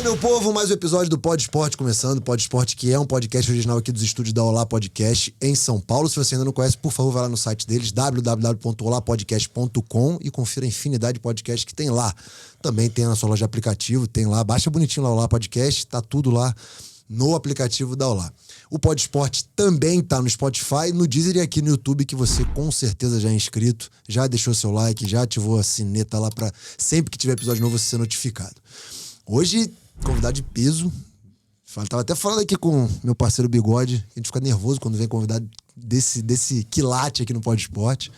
meu povo, mais um episódio do Pod Esporte começando. Pod Esporte, que é um podcast original aqui dos estúdios da Olá Podcast em São Paulo. Se você ainda não conhece, por favor, vai lá no site deles, www.olapodcast.com, e confira a infinidade de podcasts que tem lá. Também tem na sua loja de aplicativo, tem lá, baixa bonitinho lá, Olá Podcast, tá tudo lá no aplicativo da Olá. O Pod Esporte também tá no Spotify, no Deezer e aqui no YouTube, que você com certeza já é inscrito, já deixou seu like, já ativou a sineta lá pra sempre que tiver episódio novo você ser notificado. Hoje, convidado de peso. Tava até falando aqui com meu parceiro Bigode, a gente fica nervoso quando vem convidado desse quilate aqui no Pod Esporte.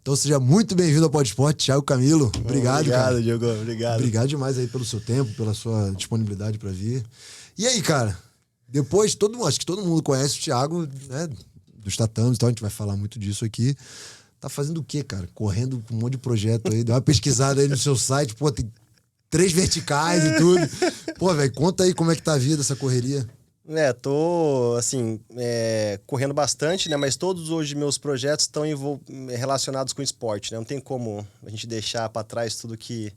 Então seja muito bem-vindo ao Pod Esporte, Thiago Camilo. Obrigado, cara. Diego. Obrigado. Obrigado demais aí pelo seu tempo, pela sua disponibilidade para vir. E aí, cara, depois, acho que todo mundo conhece o Thiago, né, dos tatames, então a gente vai falar muito disso aqui. Tá fazendo o quê, cara? Correndo com um monte de projeto aí, deu uma pesquisada aí no seu site, pô, tem 3 verticais e tudo. Pô, velho, conta aí como é que tá a vida, essa correria. Tô, assim, correndo bastante, né? Mas todos hoje meus projetos estão relacionados com esporte, né? Não tem como a gente deixar para trás tudo que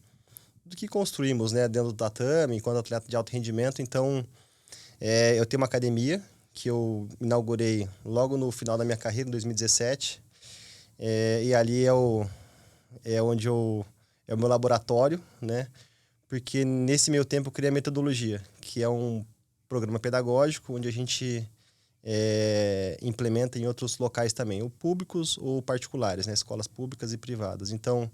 construímos, né? Dentro do tatame, enquanto atleta de alto rendimento. Então, eu tenho uma academia que eu inaugurei logo no final da minha carreira, em 2017. E ali é onde é o meu laboratório, né? Porque nesse meio tempo eu criei a metodologia, que é um programa pedagógico onde a gente implementa em outros locais também, ou públicos ou particulares, né? Escolas públicas e privadas. Então,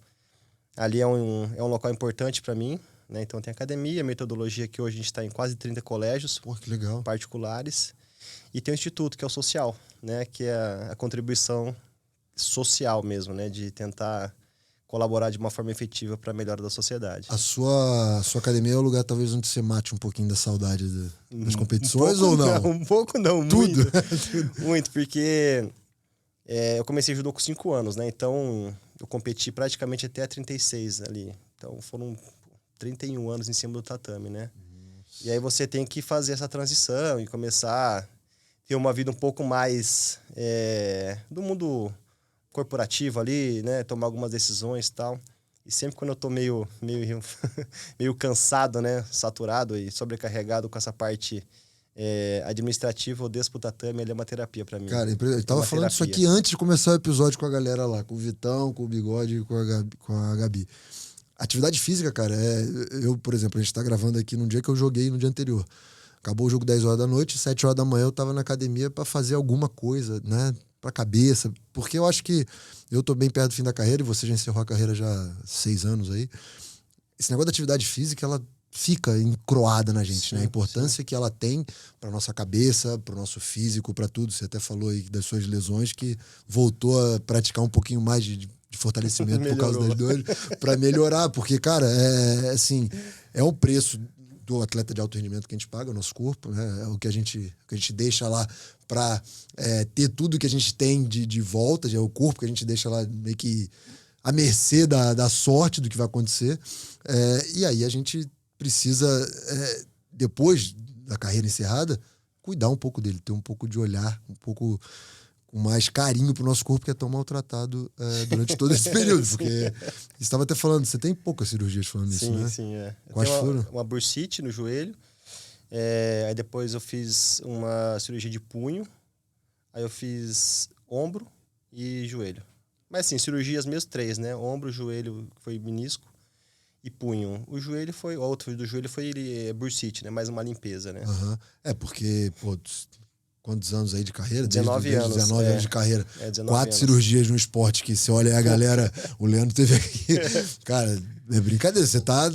ali é um local importante para mim, né? Então, tem academia, metodologia, que hoje a gente está em quase 30 colégios. Pô, que legal. Particulares. E tem o Instituto, que é o social, né? Que é a contribuição social mesmo, né? De tentar colaborar de uma forma efetiva para a melhora da sociedade. A sua academia é o lugar talvez onde você mate um pouquinho da saudade das competições ou não? Um pouco não, Tudo? Muito, porque eu comecei judô com 5 anos, né? Então, eu competi praticamente até 36 ali. Então, foram 31 anos em cima do tatame, né? E aí você tem que fazer essa transição e começar a ter uma vida um pouco mais do mundo corporativo ali, né? Tomar algumas decisões e tal. E sempre quando eu tô meio cansado, né? Saturado e sobrecarregado com essa parte administrativa, eu desço pro tatame, ele é uma terapia pra mim. Cara, eu tava falando isso aqui antes de começar o episódio com a galera lá, com o Vitão, com o Bigode e com a Gabi. Atividade física, cara, eu, por exemplo, a gente tá gravando aqui num dia que eu joguei no dia anterior. Acabou o jogo 10 horas da noite, 7 horas da manhã eu tava na academia pra fazer alguma coisa, né? Pra cabeça, porque eu acho que eu tô bem perto do fim da carreira e você já encerrou a carreira já há 6 anos aí. Esse negócio da atividade física, ela fica encroada na gente, sim, né? A importância que ela tem pra nossa cabeça, pro nosso físico, pra tudo. Você até falou aí das suas lesões, que voltou a praticar um pouquinho mais de fortalecimento por causa das dores, pra melhorar, porque, cara, assim, é um preço do atleta de alto rendimento que a gente paga, o nosso corpo, né? É o que a gente deixa lá para ter tudo que a gente tem de volta, é o corpo que a gente deixa lá meio que à mercê da sorte do que vai acontecer. E aí a gente precisa, depois da carreira encerrada, cuidar um pouco dele, ter um pouco de olhar, um pouco com mais carinho pro nosso corpo, que é tão maltratado durante todo esse período. Porque você estava até falando, você tem poucas cirurgias falando isso, né? Sim, Quais foram? Uma bursite no joelho. Aí depois eu fiz uma cirurgia de punho. Aí eu fiz ombro e joelho. Mas assim, cirurgias mesmo 3, né? Ombro, joelho, foi menisco, e punho. O outro do joelho foi bursite, né? Mais uma limpeza, né? Uhum. Porque, pô, quantos anos aí de carreira? 19 desde anos. 19 anos de carreira. 4 anos. cirurgias no esporte, que você olha aí a galera, o Leandro teve aqui. Cara, é brincadeira, você tá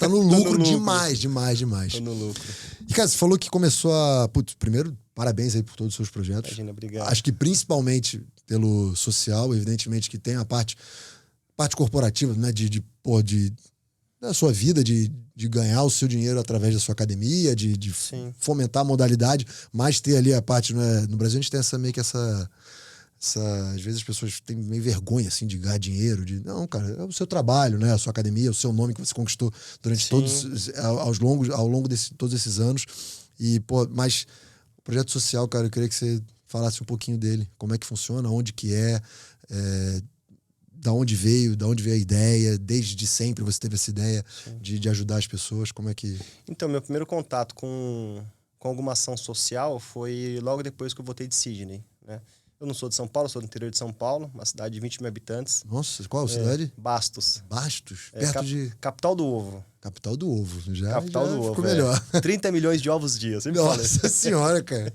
no lucro demais. Tô no lucro. E, cara, você falou que começou primeiro, parabéns aí por todos os seus projetos. Imagina, obrigado. Acho que principalmente pelo social, evidentemente que tem a parte corporativa, né, da sua vida, de ganhar o seu dinheiro através da sua academia, de fomentar a modalidade, mas ter ali a parte, né, no Brasil a gente tem às vezes as pessoas têm meio vergonha, assim, de ganhar dinheiro, não, cara, é o seu trabalho, né, a sua academia, o seu nome que você conquistou durante ao longo de todos esses anos, mas o projeto social, cara, eu queria que você falasse um pouquinho dele, como é que funciona, onde que da onde veio a ideia? Desde sempre você teve essa ideia de ajudar as pessoas? Como é que... Então, meu primeiro contato com alguma ação social foi logo depois que eu voltei de Sydney, né? Eu não sou de São Paulo, sou do interior de São Paulo, uma cidade de 20 mil habitantes. Nossa, qual cidade? Bastos. Bastos? Perto de... Capital do ovo. Capital do ovo. Já Do ficou ovo, melhor. 30 milhões de ovos dia, sempre falo isso. Nossa senhora, cara.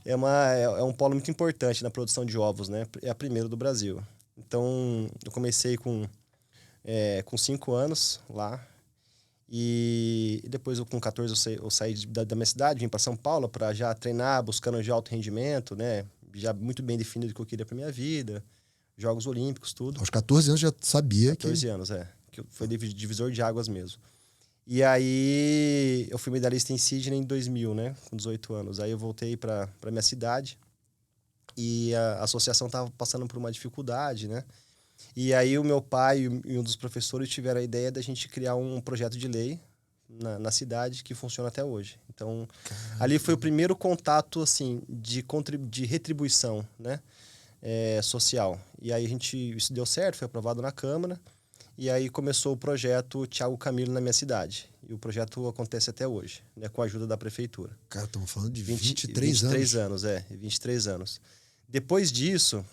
É um polo muito importante na produção de ovos, né? É a primeira do Brasil. Então, eu comecei com 5 anos lá. E depois, com 14, eu saí da minha cidade, vim para São Paulo para já treinar, buscando de alto rendimento, né? Já muito bem definido o que eu queria para minha vida. Jogos Olímpicos, tudo. Aos 14 anos já sabia 14 anos, que foi divisor de águas mesmo. E aí, eu fui medalhista em Sydney em 2000, né? Com 18 anos. Aí eu voltei para minha cidade e a associação estava passando por uma dificuldade, né? E aí o meu pai e um dos professores tiveram a ideia da gente criar um projeto de lei na cidade que funciona até hoje. Então, ali foi o primeiro contato, assim, de retribuição, né? Social. E aí isso deu certo, foi aprovado na Câmara. E aí começou o projeto Thiago Camilo na minha cidade. E o projeto acontece até hoje, né? Com a ajuda da prefeitura. Cara, estamos falando de 23 anos. 23 anos, 23 anos. Depois disso,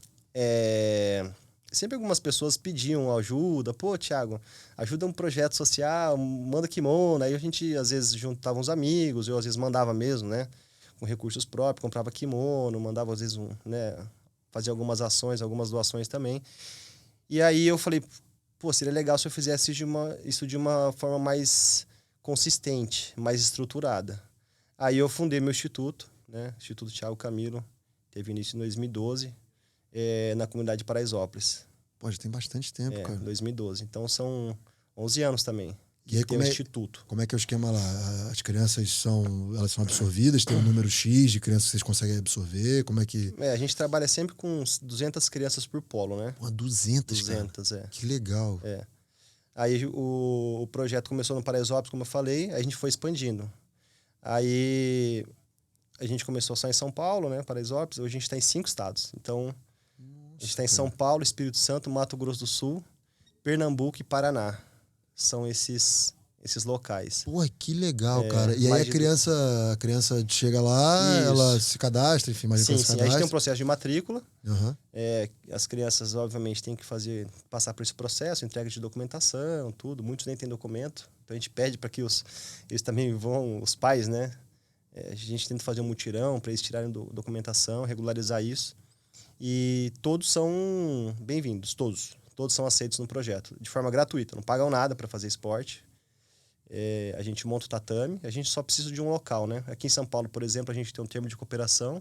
sempre algumas pessoas pediam ajuda. Pô, Thiago, ajuda um projeto social, manda kimono. Aí a gente, às vezes, juntava uns amigos, eu às vezes mandava mesmo, né? Com recursos próprios, comprava kimono, mandava às vezes, fazia algumas ações, algumas doações também. E aí eu falei, pô, seria legal se eu fizesse isso de uma forma mais consistente, mais estruturada. Aí eu fundei meu instituto, né? Instituto Thiago Camilo, teve início em 2012. Na comunidade de Paraisópolis. Pô, já tem bastante tempo, cara. 2012. Então, são 11 anos também. E aí, tem um instituto. Como é que é o esquema lá? As crianças elas são absorvidas? Tem um número X de crianças que vocês conseguem absorver? Como é que... A gente trabalha sempre com 200 crianças por polo, né? Pô, 200, 200, cara. Que legal. Aí, o projeto começou no Paraisópolis, como eu falei, aí a gente foi expandindo. Aí, a gente começou só em São Paulo, né? Paraisópolis. Hoje a gente está em 5 estados. Então... A gente está em São Paulo, Espírito Santo, Mato Grosso do Sul, Pernambuco e Paraná. São esses locais. Pô, que legal, cara. E aí a criança chega lá, Isso. Ela se cadastra, enfim, imagina que ela se Sim. cadastra. A gente tem um processo de matrícula. Uhum. As crianças, obviamente, têm que passar por esse processo, entrega de documentação, tudo. Muitos nem têm documento. Então a gente pede para que eles também vão, os pais, né? A gente tenta fazer um mutirão para eles tirarem documentação, regularizar isso. E todos são bem-vindos, todos. Todos são aceitos no projeto, de forma gratuita. Não pagam nada para fazer esporte. A gente monta o tatame, a gente só precisa de um local, né? Aqui em São Paulo, por exemplo, a gente tem um termo de cooperação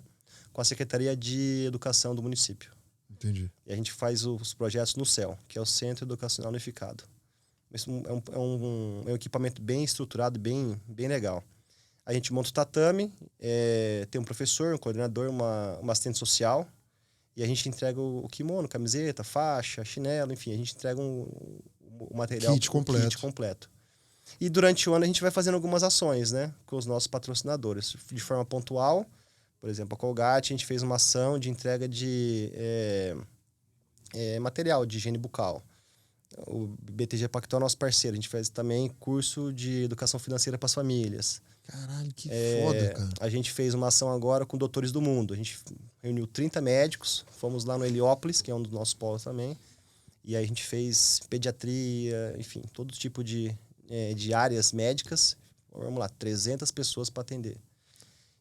com a Secretaria de Educação do município. Entendi. E a gente faz os projetos no CEL, que é o Centro Educacional Unificado. Isso é um equipamento bem estruturado, bem legal. A gente monta o tatame, tem um professor, um coordenador, uma assistente social. E a gente entrega o kimono, camiseta, faixa, chinelo, enfim, a gente entrega o material, kit completo. E durante o ano a gente vai fazendo algumas ações, né, com os nossos patrocinadores, de forma pontual. Por exemplo, a Colgate, a gente fez uma ação de entrega de material de higiene bucal. O BTG Pactual é nosso parceiro, a gente fez também curso de educação financeira para as famílias. Caralho, que foda, cara. A gente fez uma ação agora com Doutores do Mundo. A gente reuniu 30 médicos, fomos lá no Heliópolis, que é um dos nossos polos também. E aí a gente fez pediatria, enfim, todo tipo de áreas médicas. Vamos lá, 300 pessoas para atender.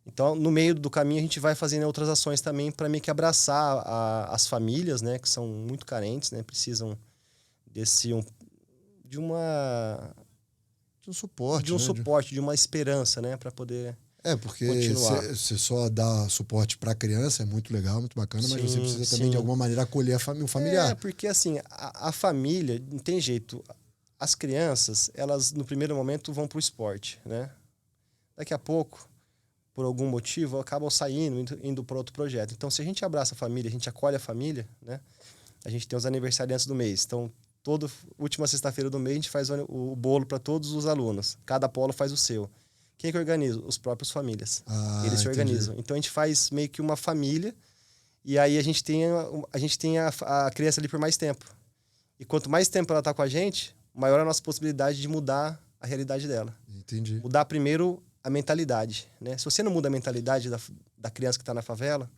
Então, no meio do caminho, a gente vai fazendo outras ações também para meio que abraçar as famílias, né, que são muito carentes, né, precisam de um suporte, de uma esperança, né, para poder porque continuar. Você só dá suporte para a criança, é muito legal, muito bacana, mas você precisa também, de alguma maneira, acolher o familiar. Porque, assim, a família, não tem jeito. As crianças, elas, no primeiro momento, vão para o esporte, né? Daqui a pouco, por algum motivo, acabam saindo, indo para outro projeto. Então, se a gente abraça a família, a gente acolhe a família, né? A gente tem os aniversariantes do mês. Então, toda última sexta-feira do mês, a gente faz o bolo para todos os alunos. Cada polo faz o seu. Quem que organiza? Os próprios famílias. Eles se organizam. Então, a gente faz meio que uma família e aí a gente tem a criança ali por mais tempo. E quanto mais tempo ela tá com a gente, maior é a nossa possibilidade de mudar a realidade dela. Entendi. Mudar primeiro a mentalidade, né? Se você não muda a mentalidade da criança que está na favela,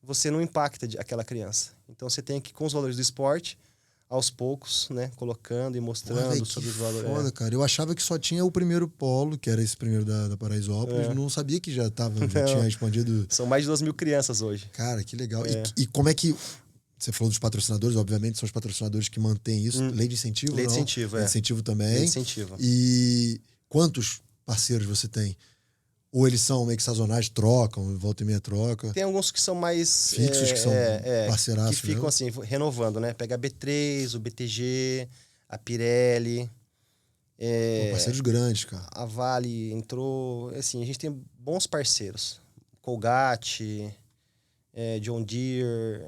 você não impacta aquela criança. Então você tem que, com os valores do esporte, aos poucos, né? Colocando e mostrando véio, sobre os valores. Foda, cara. Eu achava que só tinha o primeiro polo, que era esse primeiro da Paraisópolis. Não sabia que já tinha expandido. São mais de 2.000 crianças hoje. Cara, que legal. E como é que... Você falou dos patrocinadores, obviamente, são os patrocinadores que mantêm isso. Lei de incentivo, Lei de não? incentivo, Lei de incentivo também. Lei de incentivo. E quantos parceiros você tem? Ou eles são meio que sazonais, trocam, volta e meia troca? Tem alguns que são mais... Fixos, que são parceiraços. Que ficam assim, renovando, né? Pega a B3, o BTG, a Pirelli... parceiros grandes, cara. A Vale entrou... Assim, a gente tem bons parceiros. Colgate, John Deere...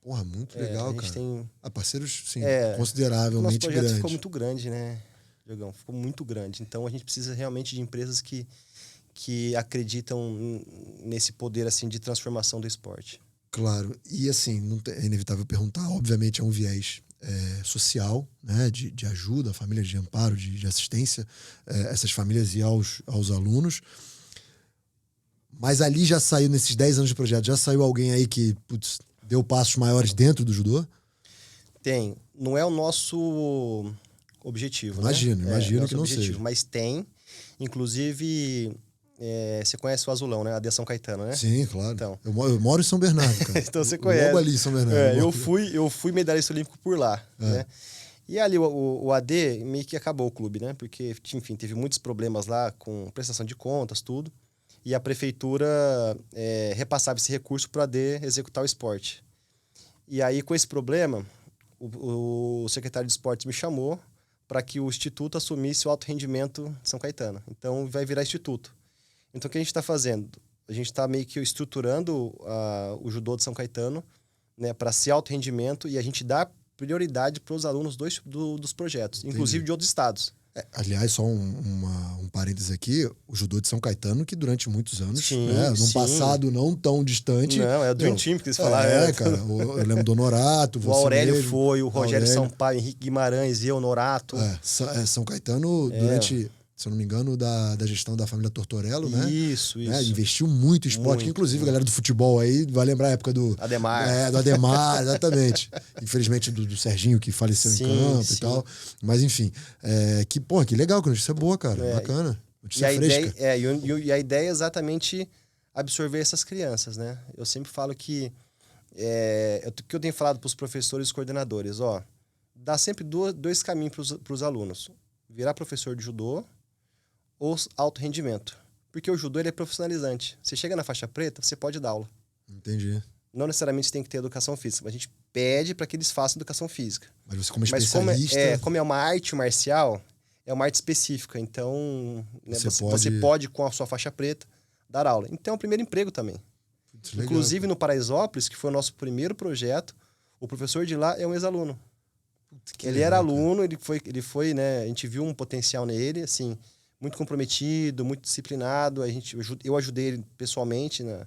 Porra, muito legal, a gente cara. Tem... parceiros, sim, consideravelmente grandes. Nosso projeto grandes. ficou muito grande, né, Diogão? Ficou muito grande. Então, a gente precisa realmente de empresas que acreditam nesse poder, assim, de transformação do esporte. Claro. E, assim, é inevitável perguntar. Obviamente, é um viés social, né, de ajuda a famílias, de amparo, de assistência a essas famílias e aos alunos. Mas ali já saiu, nesses 10 anos de projeto, já saiu alguém aí que, putz, deu passos maiores dentro do judô? Tem. Não é o nosso objetivo, imagino que não seja. Mas tem. Inclusive, você conhece o Azulão, né? A de São Caetano, né? Sim, claro. Então, eu moro em São Bernardo, cara. Então você conhece. Logo ali em São Bernardo. Eu fui medalhista olímpico por lá, né? E ali o AD meio que acabou o clube, né? Porque, enfim, teve muitos problemas lá com prestação de contas, tudo. E a prefeitura repassava esse recurso para o AD executar o esporte. E aí, com esse problema, o secretário de esportes me chamou para que o Instituto assumisse o alto rendimento de São Caetano. Então, vai virar Instituto. Então, o que a gente está fazendo? A gente está meio que estruturando o judô de São Caetano, né, para ser alto rendimento, e a gente dá prioridade para os alunos dos projetos, Entendi. inclusive de outros estados. Aliás, só um parênteses aqui, o judô de São Caetano, que durante muitos anos, Sim, num passado não tão distante... Não, é o Dream Team que eles falaram. Cara, eu lembro do Honorato, o Aurélio mesmo, foi, o Rogério Sampaio, Henrique Guimarães, eu, Honorato. São Caetano, durante, se eu não me engano, da gestão da família Tortorello, né? Isso. Investiu muito em esporte, que inclusive a galera do futebol aí vai lembrar a época do... Ademar. Do Ademar, exatamente. Infelizmente do Serginho, que faleceu em campo e tal. Mas enfim, que legal, que notícia boa, cara. Bacana. Notícia fresca. E a ideia é exatamente absorver essas crianças, né? Eu sempre falo que... o que eu tenho falado para os professores e coordenadores, dá sempre dois caminhos para os alunos. Virar professor de judô ou alto rendimento. Porque o judô ele é profissionalizante. Você chega na faixa preta, você pode dar aula. Entendi. Não necessariamente você tem que ter educação física, mas a gente pede para que eles façam educação física. Mas você como especialista... Como é uma arte marcial, é uma arte específica. Então, né, você pode, com a sua faixa preta, dar aula. Então, é o primeiro emprego também. Legal, inclusive, no Paraisópolis, que foi o nosso primeiro projeto, o professor de lá é um ex-aluno. Ele era aluno, ele foi, né? A gente viu um potencial nele, assim, muito comprometido, muito disciplinado. Eu ajudei ele pessoalmente na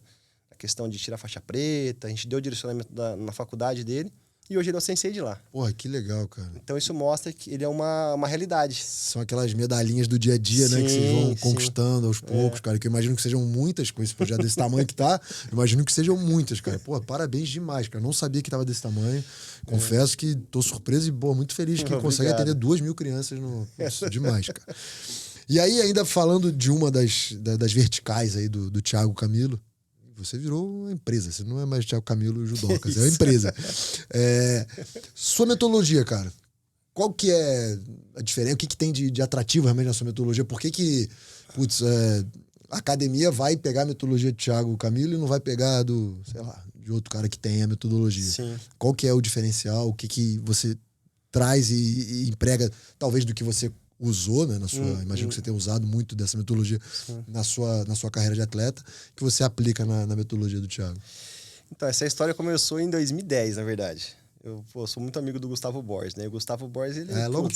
questão de tirar a faixa preta, a gente deu o direcionamento na faculdade dele, e hoje ele é o sensei de lá. Porra, que legal, cara. Então isso mostra que ele é uma realidade. São aquelas medalhinhas do dia a dia, né? Que vocês vão conquistando aos poucos, cara. Que eu imagino que sejam muitas com esse projeto desse tamanho que tá. Eu imagino que sejam muitas, cara. Pô, parabéns demais, cara. Não sabia que tava desse tamanho. Confesso que tô surpreso e, muito feliz que consegue atender 2.000 crianças no... Isso, demais, cara. E aí, ainda falando de uma das verticais aí do Thiago Camilo, você virou uma empresa, você não é mais Thiago Camilo Judoca, você é uma empresa. Sua metodologia, cara, qual que é a diferença? O que tem de atrativo realmente na sua metodologia? Por que a academia vai pegar a metodologia de Thiago Camilo e não vai pegar de outro cara que tem a metodologia? Sim. Qual que é o diferencial? O que você traz e emprega, talvez, do que você usou, né, imagino que você tenha usado muito dessa metodologia na sua carreira de atleta, que você aplica na metodologia do Thiago? Então, essa história começou em 2010, na verdade. Eu sou muito amigo do Gustavo Borges, né? O Gustavo Borges, ele... Logo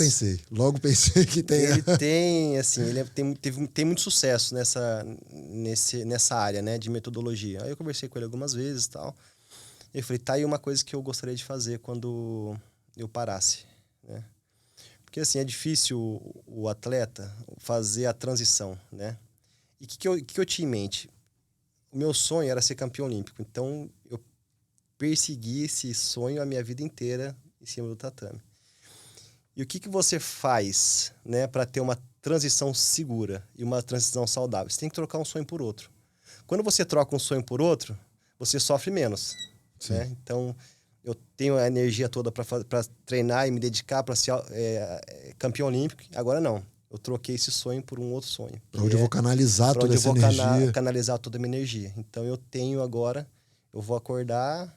pensei que tem... Ele tem, assim, tem muito sucesso nessa área, né, de metodologia. Aí eu conversei com ele algumas vezes e tal. Eu falei, tá aí uma coisa que eu gostaria de fazer quando eu parasse. né? Porque, assim, é difícil o atleta fazer a transição, né? E o que eu tinha em mente? O meu sonho era ser campeão olímpico. Então, eu persegui esse sonho a minha vida inteira em cima do tatame. E o que você faz, né, para ter uma transição segura e uma transição saudável? Você tem que trocar um sonho por outro. Quando você troca um sonho por outro, você sofre menos, né? Então, eu tenho a energia toda para treinar e me dedicar para ser campeão olímpico. Agora não. Eu troquei esse sonho por um outro sonho. Para onde eu vou canalizar toda essa energia. Canalizar toda a minha energia. Então, eu tenho agora... Eu vou acordar,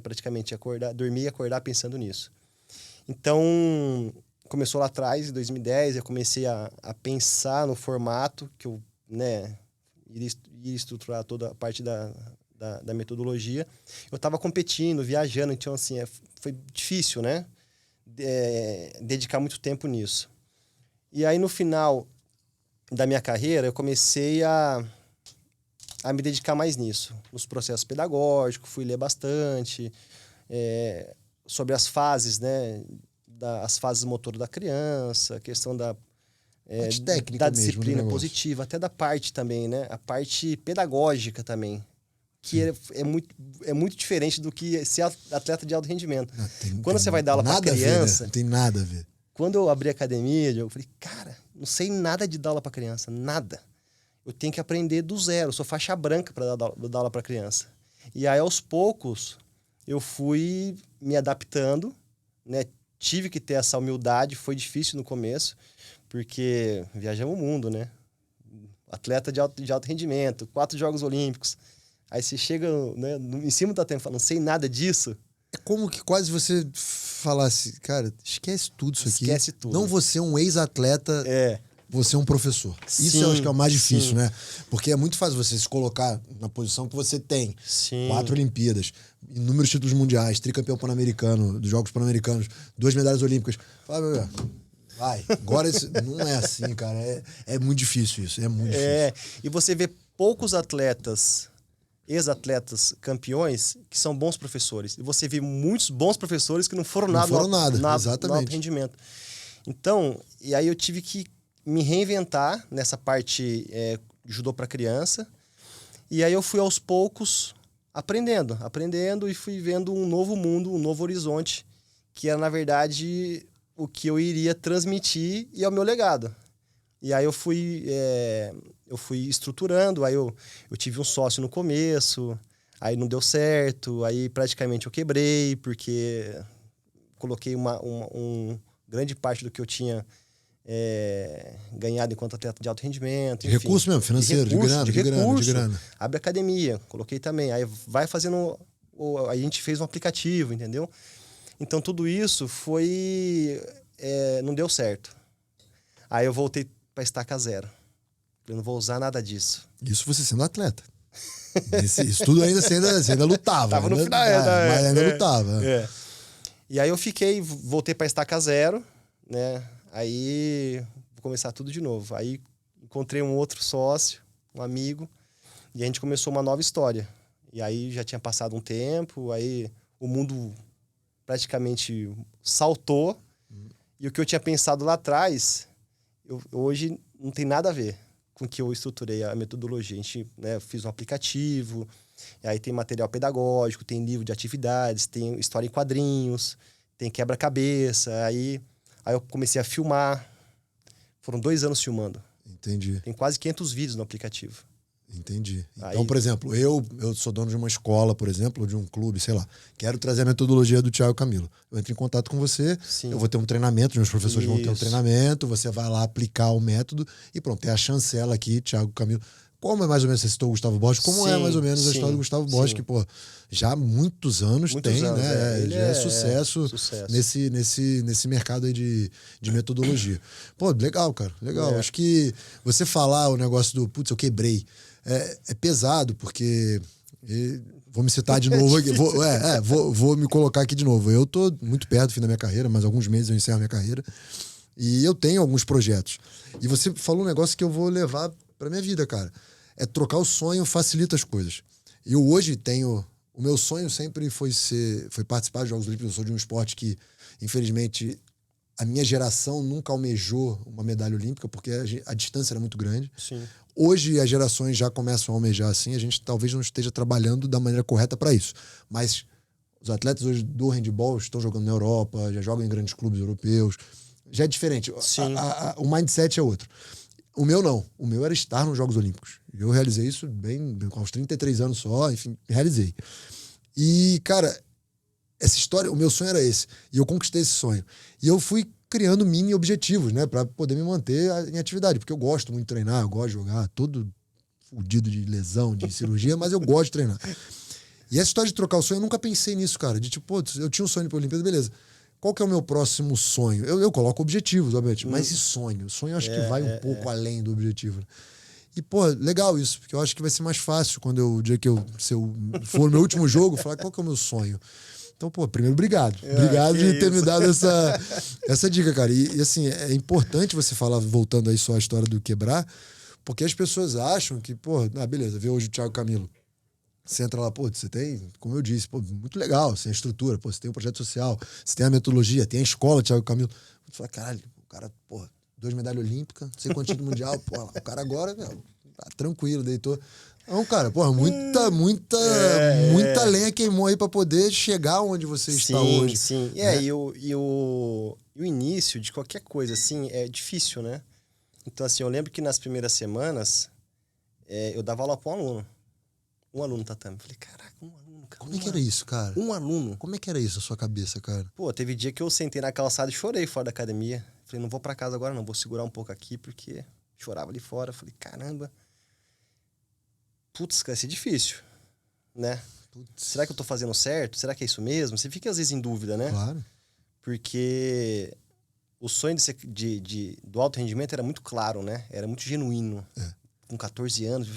praticamente dormir e acordar pensando nisso. Então, começou lá atrás, em 2010, eu comecei a pensar no formato que eu, né, iria estruturar toda a parte da metodologia. Eu estava competindo, viajando, então, assim, foi difícil, né? Dedicar muito tempo nisso. E aí, no final da minha carreira, eu comecei a me dedicar mais nisso, nos processos pedagógicos, fui ler bastante, sobre as fases, né, as fases motoras da criança, a questão da disciplina positiva, até da parte também, né, a parte pedagógica também, que é muito diferente do que ser atleta de alto rendimento. Quando você vai dar aula para criança... Não tem nada a ver. Quando eu abri a academia, eu falei, cara, não sei nada de dar aula para criança, nada. Eu tenho que aprender do zero, eu sou faixa branca para dar aula para criança. E aí, aos poucos, eu fui me adaptando, né? Tive que ter essa humildade, foi difícil no começo, porque viajamos o mundo, né? Atleta de alto rendimento, 4 Jogos Olímpicos. Aí você chega, né, em cima do tatame falando, não sei nada disso. É como que quase você falasse, cara, esquece tudo isso aqui. Esquece tudo. Não vou ser um ex-atleta... Você é um professor. Sim, isso eu acho que é o mais difícil, né? Porque é muito fácil você se colocar na posição que você tem. 4 Olimpíadas, inúmeros títulos mundiais, tricampeão pan-americano, dos Jogos Pan-Americanos, 2 medalhas olímpicas. Vai. Agora não é assim, cara. É muito difícil isso. É muito difícil. E você vê poucos atletas, ex-atletas campeões, que são bons professores. E você vê muitos bons professores que não foram nada exatamente. No alto rendimento. Então, e aí eu tive que me reinventar nessa parte de judô para criança. E aí eu fui aos poucos aprendendo e fui vendo um novo mundo, um novo horizonte, que era, na verdade, o que eu iria transmitir e é o meu legado. E aí eu fui estruturando, aí eu tive um sócio no começo, aí não deu certo, aí praticamente eu quebrei, porque coloquei grande parte do que eu tinha ganhado enquanto atleta de alto rendimento. Enfim, recurso mesmo, financeiro, de grana. Abre academia, coloquei também. Aí vai fazendo... A gente fez um aplicativo, entendeu? Então, tudo isso não deu certo. Aí eu voltei para estaca zero. Eu não vou usar nada disso. Isso você sendo atleta. Isso tudo você ainda lutava. Tava no final, mas ainda lutava. E aí eu voltei para estaca zero, né? Aí vou começar tudo de novo. Aí encontrei um outro sócio, um amigo, e a gente começou uma nova história. E aí já tinha passado um tempo, aí o mundo praticamente saltou. E o que eu tinha pensado lá atrás, hoje não tem nada a ver com o que eu estruturei a metodologia. A gente, né, fiz um aplicativo, aí tem material pedagógico, tem livro de atividades, tem história em quadrinhos, tem quebra-cabeça, aí eu comecei a filmar. Foram 2 anos filmando. Entendi. Tem quase 500 vídeos no aplicativo. Entendi. Então, por exemplo, eu sou dono de uma escola, por exemplo, ou de um clube, sei lá. Quero trazer a metodologia do Thiago Camilo. Eu entro em contato com você, eu vou ter um treinamento, meus professores vão ter um treinamento, você vai lá aplicar o método e pronto, tem a chancela aqui, Thiago Camilo. Como é mais ou menos, você citou o Gustavo Borges, como é mais ou menos a história do Gustavo Borges, que, pô, já há muitos anos tem, né? Ele já é sucesso. Nesse mercado aí de metodologia. Pô, legal, cara, legal. Acho que você falar o negócio do, putz, eu quebrei, é pesado, porque... Vou me citar de novo aqui. Vou me colocar aqui de novo. Eu tô muito perto do fim da minha carreira, mas alguns meses eu encerro a minha carreira. E eu tenho alguns projetos. E você falou um negócio que eu vou levar pra minha vida, cara. Trocar o sonho facilita as coisas. Eu hoje tenho O meu sonho sempre foi participar de Jogos Olímpicos. Eu sou de um esporte que, infelizmente, a minha geração nunca almejou uma medalha olímpica, porque a distância era muito grande. Sim. Hoje as gerações já começam a almejar assim, a gente talvez não esteja trabalhando da maneira correta para isso. Mas os atletas hoje do handball estão jogando na Europa, já jogam em grandes clubes europeus. Já é diferente. Sim. O mindset é outro. O meu não. O meu era estar nos Jogos Olímpicos. Eu realizei isso bem aos 33 anos só, enfim, realizei. E, cara, essa história, o meu sonho era esse. E eu conquistei esse sonho. E eu fui criando mini objetivos, né, para poder me manter em atividade, porque eu gosto muito de treinar, eu gosto de jogar, todo fudido de lesão, de cirurgia, mas eu gosto de treinar. E essa história de trocar o sonho, eu nunca pensei nisso, cara. De tipo, pô, eu tinha um sonho para a Olimpíada, beleza. Qual que é o meu próximo sonho? Eu coloco objetivos, obviamente, mas e sonho? O sonho eu acho que vai um pouco além do objetivo. E, pô, legal isso, porque eu acho que vai ser mais fácil quando o dia que se eu for no meu último jogo, falar qual que é o meu sonho. Então, pô, primeiro, obrigado. Obrigado de ter me dado essa dica, cara. E, assim, é importante você falar, voltando aí só a história do quebrar, porque as pessoas acham que, pô, beleza, vê hoje o Thiago Camilo. Você entra lá, pô, você tem, como eu disse, pô, muito legal, você tem a estrutura, pô, você tem um projeto social, você tem a metodologia, tem a escola, Thiago Camilo. Você fala, caralho, o cara, pô, 2 medalhas olímpicas, não sei quanto título mundial, pô, o cara agora, meu, tá tranquilo, deitou. Não, cara, porra, muita lenha queimou aí pra poder chegar onde você está hoje. Sim, né? e o início de qualquer coisa, assim, é difícil, né? Então, assim, eu lembro que nas primeiras semanas, eu dava aula pra um aluno tatame. Falei, caraca, um aluno, cara. Como é que era isso, cara? Um aluno. Como é que era isso na sua cabeça, cara? Pô, teve dia que eu sentei na calçada e chorei fora da academia. Falei, não vou pra casa agora não, vou segurar um pouco aqui, porque chorava ali fora. Falei, caramba. Putz, cara, isso é difícil, né? Putz. Será que eu tô fazendo certo? Será que é isso mesmo? Você fica às vezes em dúvida, né? Claro. Porque o sonho do alto rendimento era muito claro, né? Era muito genuíno. Com 14 anos.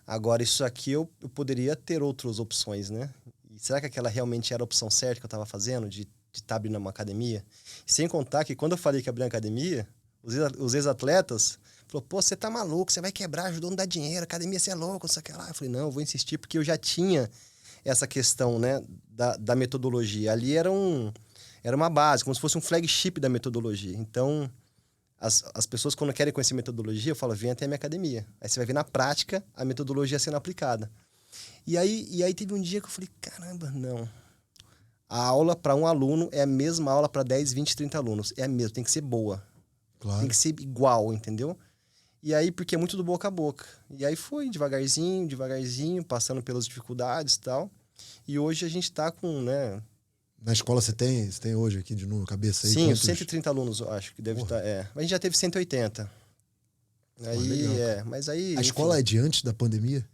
Agora, isso aqui eu poderia ter outras opções, né? E será que aquela realmente era a opção certa que eu estava fazendo, de estar abrindo uma academia? E sem contar que quando eu falei que abri uma academia, os ex-atletas falaram, pô, você tá maluco, você vai quebrar, ajudou a não dar dinheiro, academia, você é louco, não sei o que lá. Eu falei, não, eu vou insistir, porque eu já tinha essa questão, né, da metodologia. Ali era uma base, como se fosse um flagship da metodologia. Então, as pessoas, quando querem conhecer metodologia, eu falo, vem até a minha academia. Aí você vai ver na prática a metodologia sendo aplicada. E aí teve um dia que eu falei, caramba, não. A aula para um aluno é a mesma aula para 10, 20, 30 alunos. É a mesma, tem que ser boa. Claro. Tem que ser igual, entendeu? E aí, porque é muito do boca a boca. E aí foi devagarzinho, passando pelas dificuldades e tal. E hoje a gente tá com, né... Na escola você tem hoje aqui de novo, cabeça aí? Sim, quantos? 130 alunos, eu acho que deve estar. Mas a gente já teve 180. Aí, legal, mas aí... A escola é de antes da pandemia?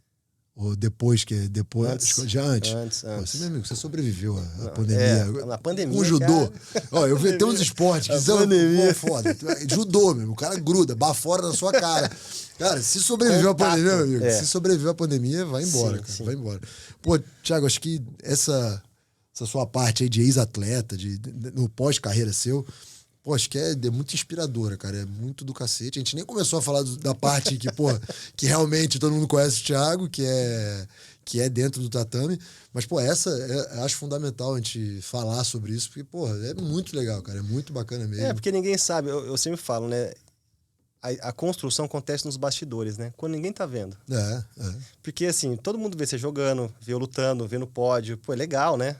Ou depois que... Antes. Já antes? Antes. Pô, você, meu amigo, você sobreviveu à pandemia. Na pandemia, um judô. Cara. Ó, eu vi, tem uns esportes que são foda. Judô, mesmo. O cara gruda, bafora na sua cara. Cara, se sobreviveu à pandemia, meu amigo, se sobreviveu à pandemia, vai embora, cara. Sim. Vai embora. Pô, Thiago, acho que essa sua parte aí de ex-atleta, no pós-carreira seu, pô, acho que é muito inspiradora, cara. É muito do cacete. A gente nem começou a falar da parte que, pô, que realmente todo mundo conhece o Thiago, que é dentro do tatame. Mas, pô, acho fundamental a gente falar sobre isso, porque, pô, é muito legal, cara. É muito bacana mesmo. Porque ninguém sabe. Eu sempre falo, né? A construção acontece nos bastidores, né? Quando ninguém tá vendo. Porque, assim, todo mundo vê você jogando, vê eu lutando, vê no pódio. Pô, é legal, né?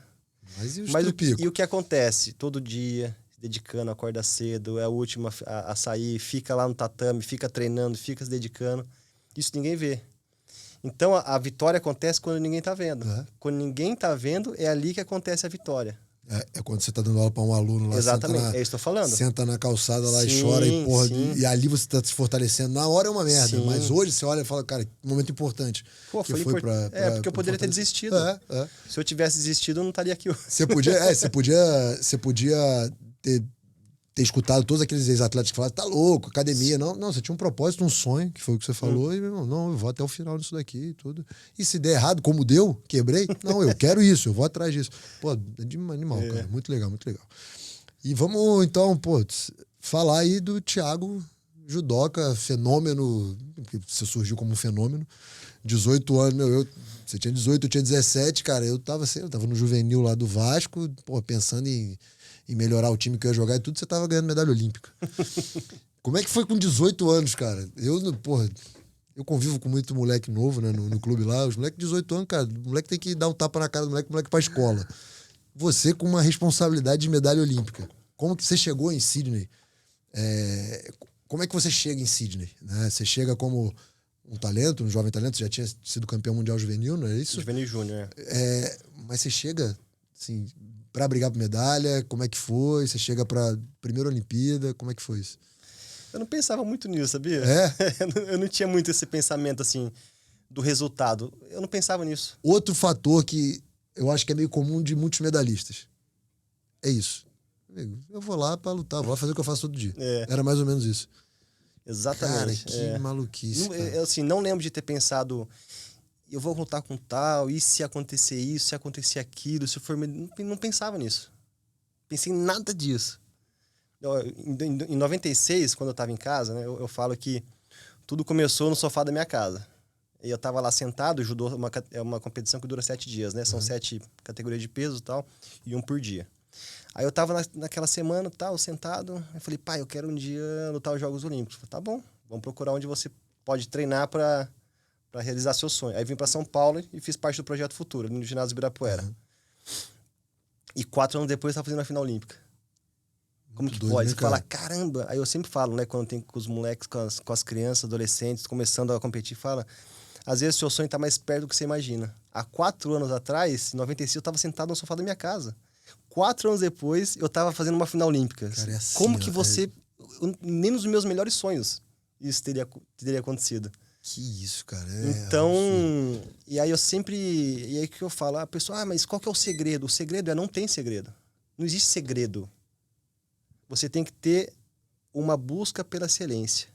E o que acontece? Todo dia, dedicando, acorda cedo, é a última a sair, fica lá no tatame, fica treinando, fica se dedicando. Isso ninguém vê. Então, a vitória acontece quando ninguém tá vendo. Quando ninguém tá vendo, é ali que acontece a vitória. É quando você tá dando aula para um aluno lá. Exatamente, é isso que eu tô falando. Senta na calçada lá e chora e porra. E ali você tá se fortalecendo. Na hora é uma merda, mas hoje você olha e fala, cara, que momento importante. Pô, foi importante. Porque eu poderia ter desistido. Se eu tivesse desistido, eu não estaria aqui hoje. Você podia ter escutado todos aqueles ex-atletas que falaram, tá louco, academia. Não, você tinha um propósito, um sonho, que foi o que você falou, e, meu irmão, não, eu vou até o final disso daqui e tudo. E se der errado, como deu, quebrei, não, eu quero isso, eu vou atrás disso. Pô, é de animal, cara. Muito legal, muito legal. E vamos, então, pô, falar aí do Thiago Judoca, fenômeno, que você surgiu como um fenômeno. 18 anos, você tinha 18, eu tinha 17, cara, eu tava no juvenil lá do Vasco, pô, pensando em melhorar o time que eu ia jogar e tudo, você tava ganhando medalha olímpica. Como é que foi com 18 anos, cara? Eu convivo com muito moleque novo, né, no clube lá, os moleques de 18 anos, cara, o moleque tem que dar um tapa na cara do moleque, o moleque pra escola. Você com uma responsabilidade de medalha olímpica. Como que você chegou em Sydney? Como é que você chega em Sydney? Né? Você chega como um talento, um jovem talento, você já tinha sido campeão mundial juvenil, não é isso? Juvenil Júnior, mas você chega, assim, pra brigar por medalha, como é que foi? Você chega pra primeira Olimpíada, como é que foi isso? Eu não pensava muito nisso, sabia? É? Eu não tinha muito esse pensamento, assim, do resultado. Eu não pensava nisso. Outro fator que eu acho que é meio comum de muitos medalhistas. É isso. Amigo, eu vou lá pra lutar, vou lá fazer o que eu faço todo dia. Era mais ou menos isso. Exatamente. Cara, que maluquice, cara. Eu, assim, não lembro de ter pensado, eu vou lutar com tal, e se acontecer isso, se acontecer aquilo, se for... Não pensava nisso. Pensei em nada disso. Em 96, quando eu tava em casa, né, eu falo que tudo começou no sofá da minha casa. E eu tava lá sentado, o judô é uma competição que dura 7 dias, né? São 7 categorias de peso e tal, e 1 por dia. Aí eu tava naquela semana, tal, sentado, eu falei, pai, eu quero um dia lutar os Jogos Olímpicos. Eu falei, tá bom, vamos procurar onde você pode treinar para realizar seu sonho. Aí vim para São Paulo e fiz parte do Projeto Futuro, ali no ginásio Ibirapuera. E 4 anos depois eu tava fazendo a final olímpica. Como que pode? Você fala, caramba! Aí eu sempre falo, né, quando tem com os moleques, com as crianças, adolescentes, começando a competir, fala, às vezes o seu sonho tá mais perto do que você imagina. Há 4 anos atrás, em 96, eu tava sentado no sofá da minha casa. 4 anos depois, eu tava fazendo uma final olímpica. Cara, assim, como que você... Nem nos meus melhores sonhos isso teria acontecido. Que isso, cara. Então, e aí eu sempre... E aí que eu falo, a pessoa, mas qual que é o segredo? O segredo não tem segredo. Não existe segredo. Você tem que ter uma busca pela excelência.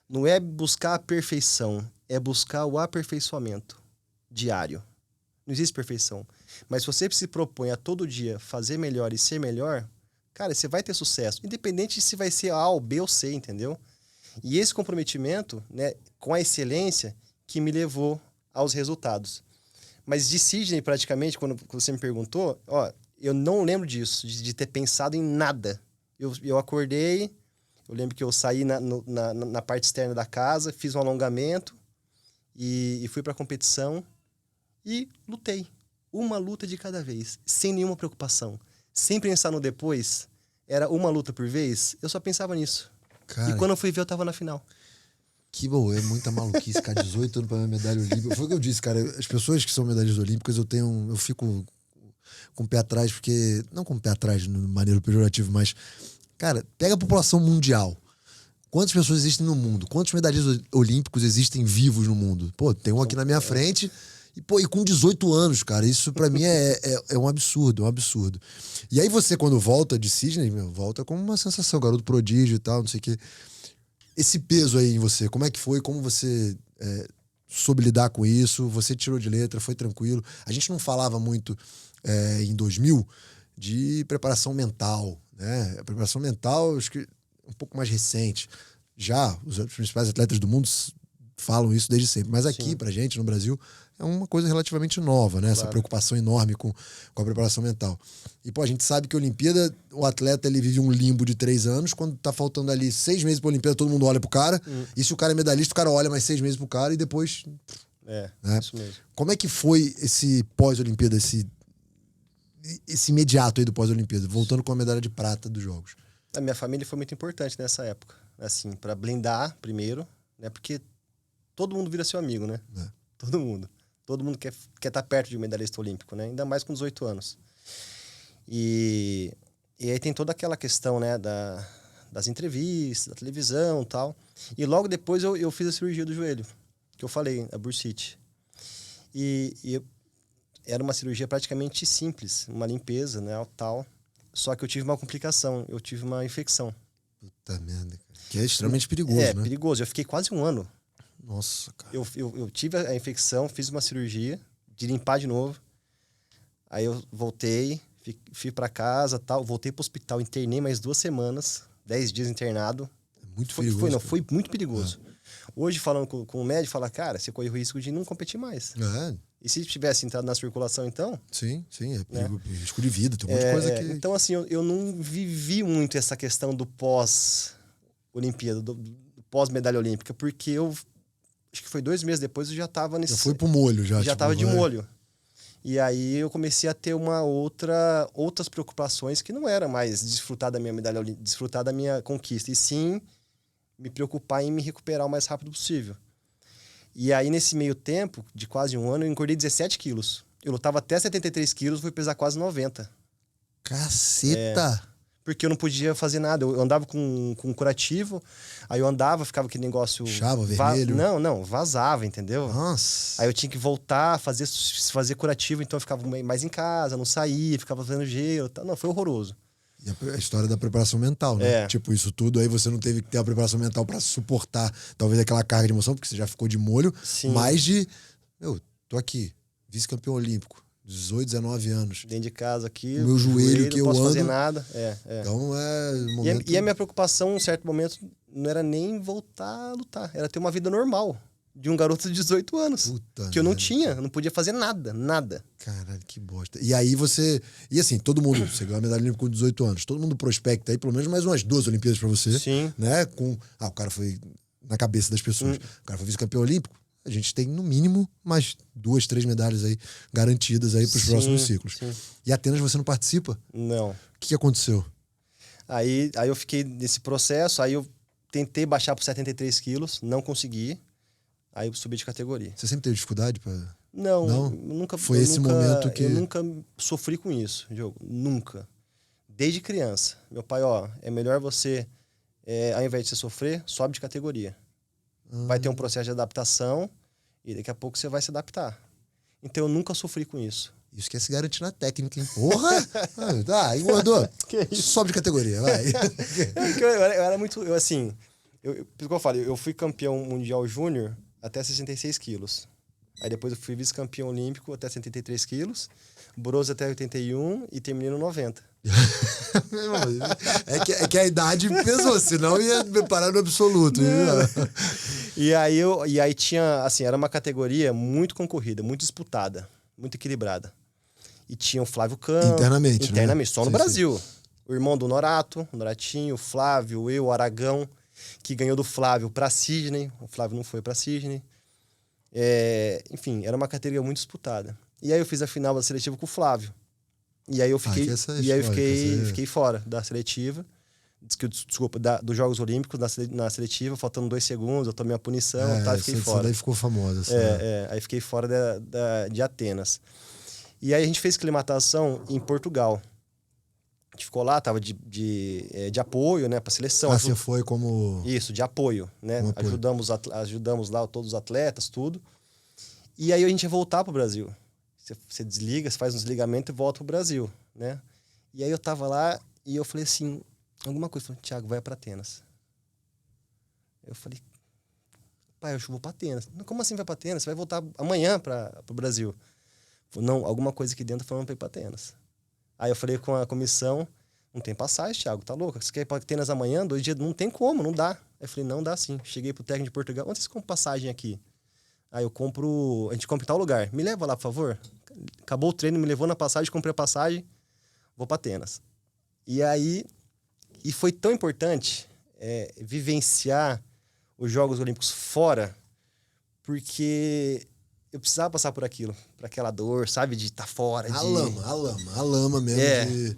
Não é buscar a perfeição, é buscar o aperfeiçoamento diário. Não existe perfeição. Mas se você se propõe a todo dia fazer melhor e ser melhor, cara, você vai ter sucesso. Independente de se vai ser A ou B ou C, entendeu? E esse comprometimento, né, com a excelência que me levou aos resultados. Mas de Sydney, praticamente, quando você me perguntou, eu não lembro disso, de ter pensado em nada. Eu acordei, eu lembro que eu saí na parte externa da casa, fiz um alongamento e fui para a competição e lutei. Uma luta de cada vez, sem nenhuma preocupação. Sem pensar no depois, era uma luta por vez, eu só pensava nisso. Cara, e quando eu fui ver, eu tava na final. Que bom, é muita maluquice, cara. 18 anos pra minha medalha olímpica. Foi o que eu disse, cara. As pessoas que são medalhas olímpicas, eu fico com o pé atrás, porque... Não com o pé atrás, de maneira pejorativa, mas... Cara, pega a população mundial. Quantas pessoas existem no mundo? Quantos medalhistas olímpicos existem vivos no mundo? Pô, tem um aqui na minha frente... E com 18 anos, cara, isso pra mim é um absurdo, E aí você, quando volta de Sydney, volta como uma sensação, garoto prodígio e tal, não sei o quê. Esse peso aí em você, como é que foi? Como você soube lidar com isso? Você tirou de letra, foi tranquilo? A gente não falava muito em 2000 de preparação mental, né? A preparação mental, acho que um pouco mais recente. Já os principais atletas do mundo falam isso desde sempre. Mas aqui, pra gente, no Brasil, é uma coisa relativamente nova, né? Claro. Essa preocupação enorme com a preparação mental. E, a gente sabe que a Olimpíada, o atleta, ele vive um limbo de 3 anos. Quando tá faltando ali 6 meses pra Olimpíada, todo mundo olha pro cara. E se o cara é medalhista, o cara olha mais 6 meses pro cara e depois... né? Isso mesmo. Como é que foi esse pós-Olimpíada, esse imediato aí do pós-Olimpíada, voltando com a medalha de prata dos Jogos? A minha família foi muito importante nessa época. Assim, pra blindar primeiro, né? Porque todo mundo vira seu amigo, né? Todo mundo. Todo mundo quer estar perto de um medalhista olímpico, né? Ainda mais com 18 anos. E aí tem toda aquela questão, né? Das entrevistas, da televisão e tal. E logo depois eu fiz a cirurgia do joelho, que eu falei, a bursite. E era uma cirurgia praticamente simples, uma limpeza, né? Tal. Só que eu tive uma complicação, eu tive uma infecção. Puta merda, cara. Que é extremamente perigoso, né? É, perigoso. Eu fiquei quase 1 ano. Nossa, cara. Eu tive a infecção, fiz uma cirurgia de limpar de novo. Aí eu voltei, fui pra casa, tal, voltei pro hospital, internei mais 2 semanas, 10 dias internado. É muito perigoso. Foi muito perigoso. Hoje, falando com o médico, fala, cara, você correu o risco de não competir mais. É, E se tivesse entrado na circulação, então... sim, é Né? risco de vida, tem um monte de coisa que... Então, assim, eu não vivi muito essa questão do pós-Olimpíada, do pós-medalha olímpica, porque eu... Acho que foi 2 meses depois, eu já tava nesse... Já foi pro molho, já. Já tipo, tava de molho. E aí eu comecei a ter outras preocupações que não era mais desfrutar da minha medalha olímpica, desfrutar da minha conquista, e sim me preocupar em me recuperar o mais rápido possível. E aí, nesse meio tempo, de quase um ano, eu engordei 17 quilos. Eu lutava até 73 quilos, fui pesar quase 90. Caceta! Porque eu não podia fazer nada. Eu andava com curativo, aí eu andava, ficava aquele negócio... Chava, vermelho? Não, vazava, entendeu? Nossa! Aí eu tinha que voltar, fazer curativo, então eu ficava mais em casa, não saía, ficava fazendo gelo. Tal. Não, foi horroroso. E a história da preparação mental, né? É. Tipo, isso tudo aí você não teve que ter a preparação mental pra suportar talvez aquela carga de emoção, porque você já ficou de molho. Sim. Mais de... Eu tô aqui, vice-campeão olímpico, 18, 19 anos. Dentro de casa aqui, O meu joelho que eu não posso fazer ando. nada. Então é um momento... E a minha preocupação, em um certo momento, não era nem voltar a lutar, era ter uma vida normal. De um garoto de 18 anos. Puta que eu não merda. tinha, eu não podia fazer nada. Caralho, que bosta. E aí você... E assim, todo mundo... Você ganhou a medalha olímpica com 18 anos. Todo mundo prospecta aí pelo menos mais umas 2 Olimpíadas pra você. Sim. Né? O cara foi na cabeça das pessoas. O cara foi vice-campeão olímpico. A gente tem, no mínimo, mais 2, 3 medalhas aí garantidas aí pros próximos ciclos. Sim. E Atenas você não participa? Não. O que aconteceu? Aí eu fiquei nesse processo, aí eu tentei baixar para 73 quilos, não consegui. Aí eu subi de categoria. Você sempre teve dificuldade pra... Não? Nunca. Foi esse momento que... Eu nunca sofri com isso, Diogo. Nunca. Desde criança. Meu pai, é melhor você, ao invés de você sofrer, sobe de categoria. Vai ter um processo de adaptação e daqui a pouco você vai se adaptar. Então eu nunca sofri com isso. Isso quer se garantir na técnica, hein? Porra! Tá, engordou. Sobe de categoria, vai. Eu era muito... Por isso que eu falei, eu fui campeão mundial júnior até 66 quilos. Aí depois eu fui vice-campeão olímpico até 73 quilos, bronze até 81 e terminei no 90. É que a idade pesou, senão ia parar no absoluto. E aí tinha, assim, era uma categoria muito concorrida, muito disputada, muito equilibrada. E tinha o Flávio Campos. Internamente, né? Só no Brasil. Sim. O irmão do Norato, o Noratinho, o Flávio, eu, o Aragão, que ganhou do Flávio para Sydney. O Flávio não foi para Sydney. Enfim, era uma categoria muito disputada. E aí eu fiz a final da seletiva com o Flávio. E aí eu fiquei fora da seletiva. Desculpa, dos Jogos Olímpicos na seletiva, faltando 2 segundos, eu tomei a punição e fiquei fora. Daí ficou famosa. Aí fiquei fora de Atenas. E aí a gente fez aclimatação em Portugal. A gente ficou lá, tava de apoio, né, pra seleção. Você foi como... Isso, de apoio, né? Apoio. Ajudamos lá todos os atletas, tudo. E aí a gente ia voltar pro Brasil. Você desliga, você faz um desligamento e volta pro Brasil, né? E aí eu tava lá e eu falei assim, alguma coisa, falei, Thiago, vai pra Atenas. Eu falei, pai, eu vou pra Atenas. Como assim vai pra Atenas? Você vai voltar amanhã pro Brasil. Falei, não, alguma coisa aqui dentro falando pra ir pra Atenas. Aí eu falei com a comissão, não tem passagem, Thiago, tá louco? Você quer ir pra Atenas amanhã? 2 dias, não tem como, não dá. Aí eu falei, não dá sim. Cheguei pro técnico de Portugal, onde você compra passagem aqui? Aí a gente compra em tal lugar. Me leva lá, por favor. Acabou o treino, me levou na passagem, comprei a passagem, vou pra Atenas. E aí, foi tão importante vivenciar os Jogos Olímpicos fora, porque eu precisava passar por aquilo, por aquela dor, sabe, de estar fora. A lama mesmo.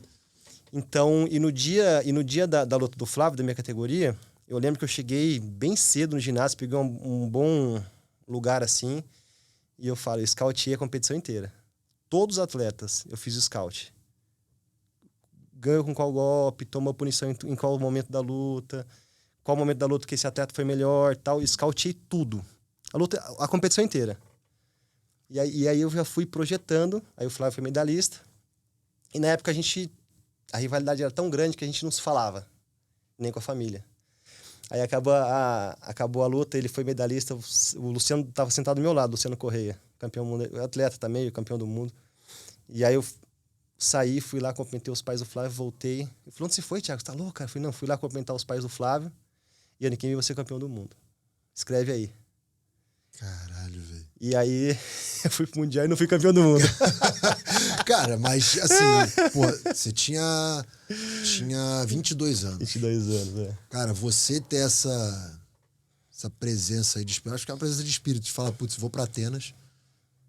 Então, e no dia da luta do Flávio, da minha categoria, eu lembro que eu cheguei bem cedo no ginásio, peguei um bom lugar assim, e eu falo, eu scoutei a competição inteira. Todos os atletas, eu fiz o scout. Ganhou com qual golpe, tomou punição em qual momento da luta, qual momento da luta que esse atleta foi melhor, tal, scoutei tudo. A competição inteira. E aí eu já fui projetando, aí o Flávio foi medalhista, e na época a rivalidade era tão grande que a gente não se falava, nem com a família. Aí acabou a luta, ele foi medalhista, o Luciano estava sentado do meu lado, Luciano Correia, campeão mundial, atleta também, campeão do mundo. E aí eu saí, fui lá, cumprimentei os pais do Flávio, voltei. Ele falou, onde você foi, Thiago? Você tá louco, cara? Eu falei, não, fui lá cumprimentar os pais do Flávio, e ano que vem você é campeão do mundo. Escreve aí. Caralho, velho. E aí, eu fui pro Mundial e não fui campeão do mundo. Cara, mas assim, pô, você tinha 22 anos. 22 anos, né? Cara, você ter essa presença aí de espírito, acho que é uma presença de espírito, de falar, putz, vou pra Atenas,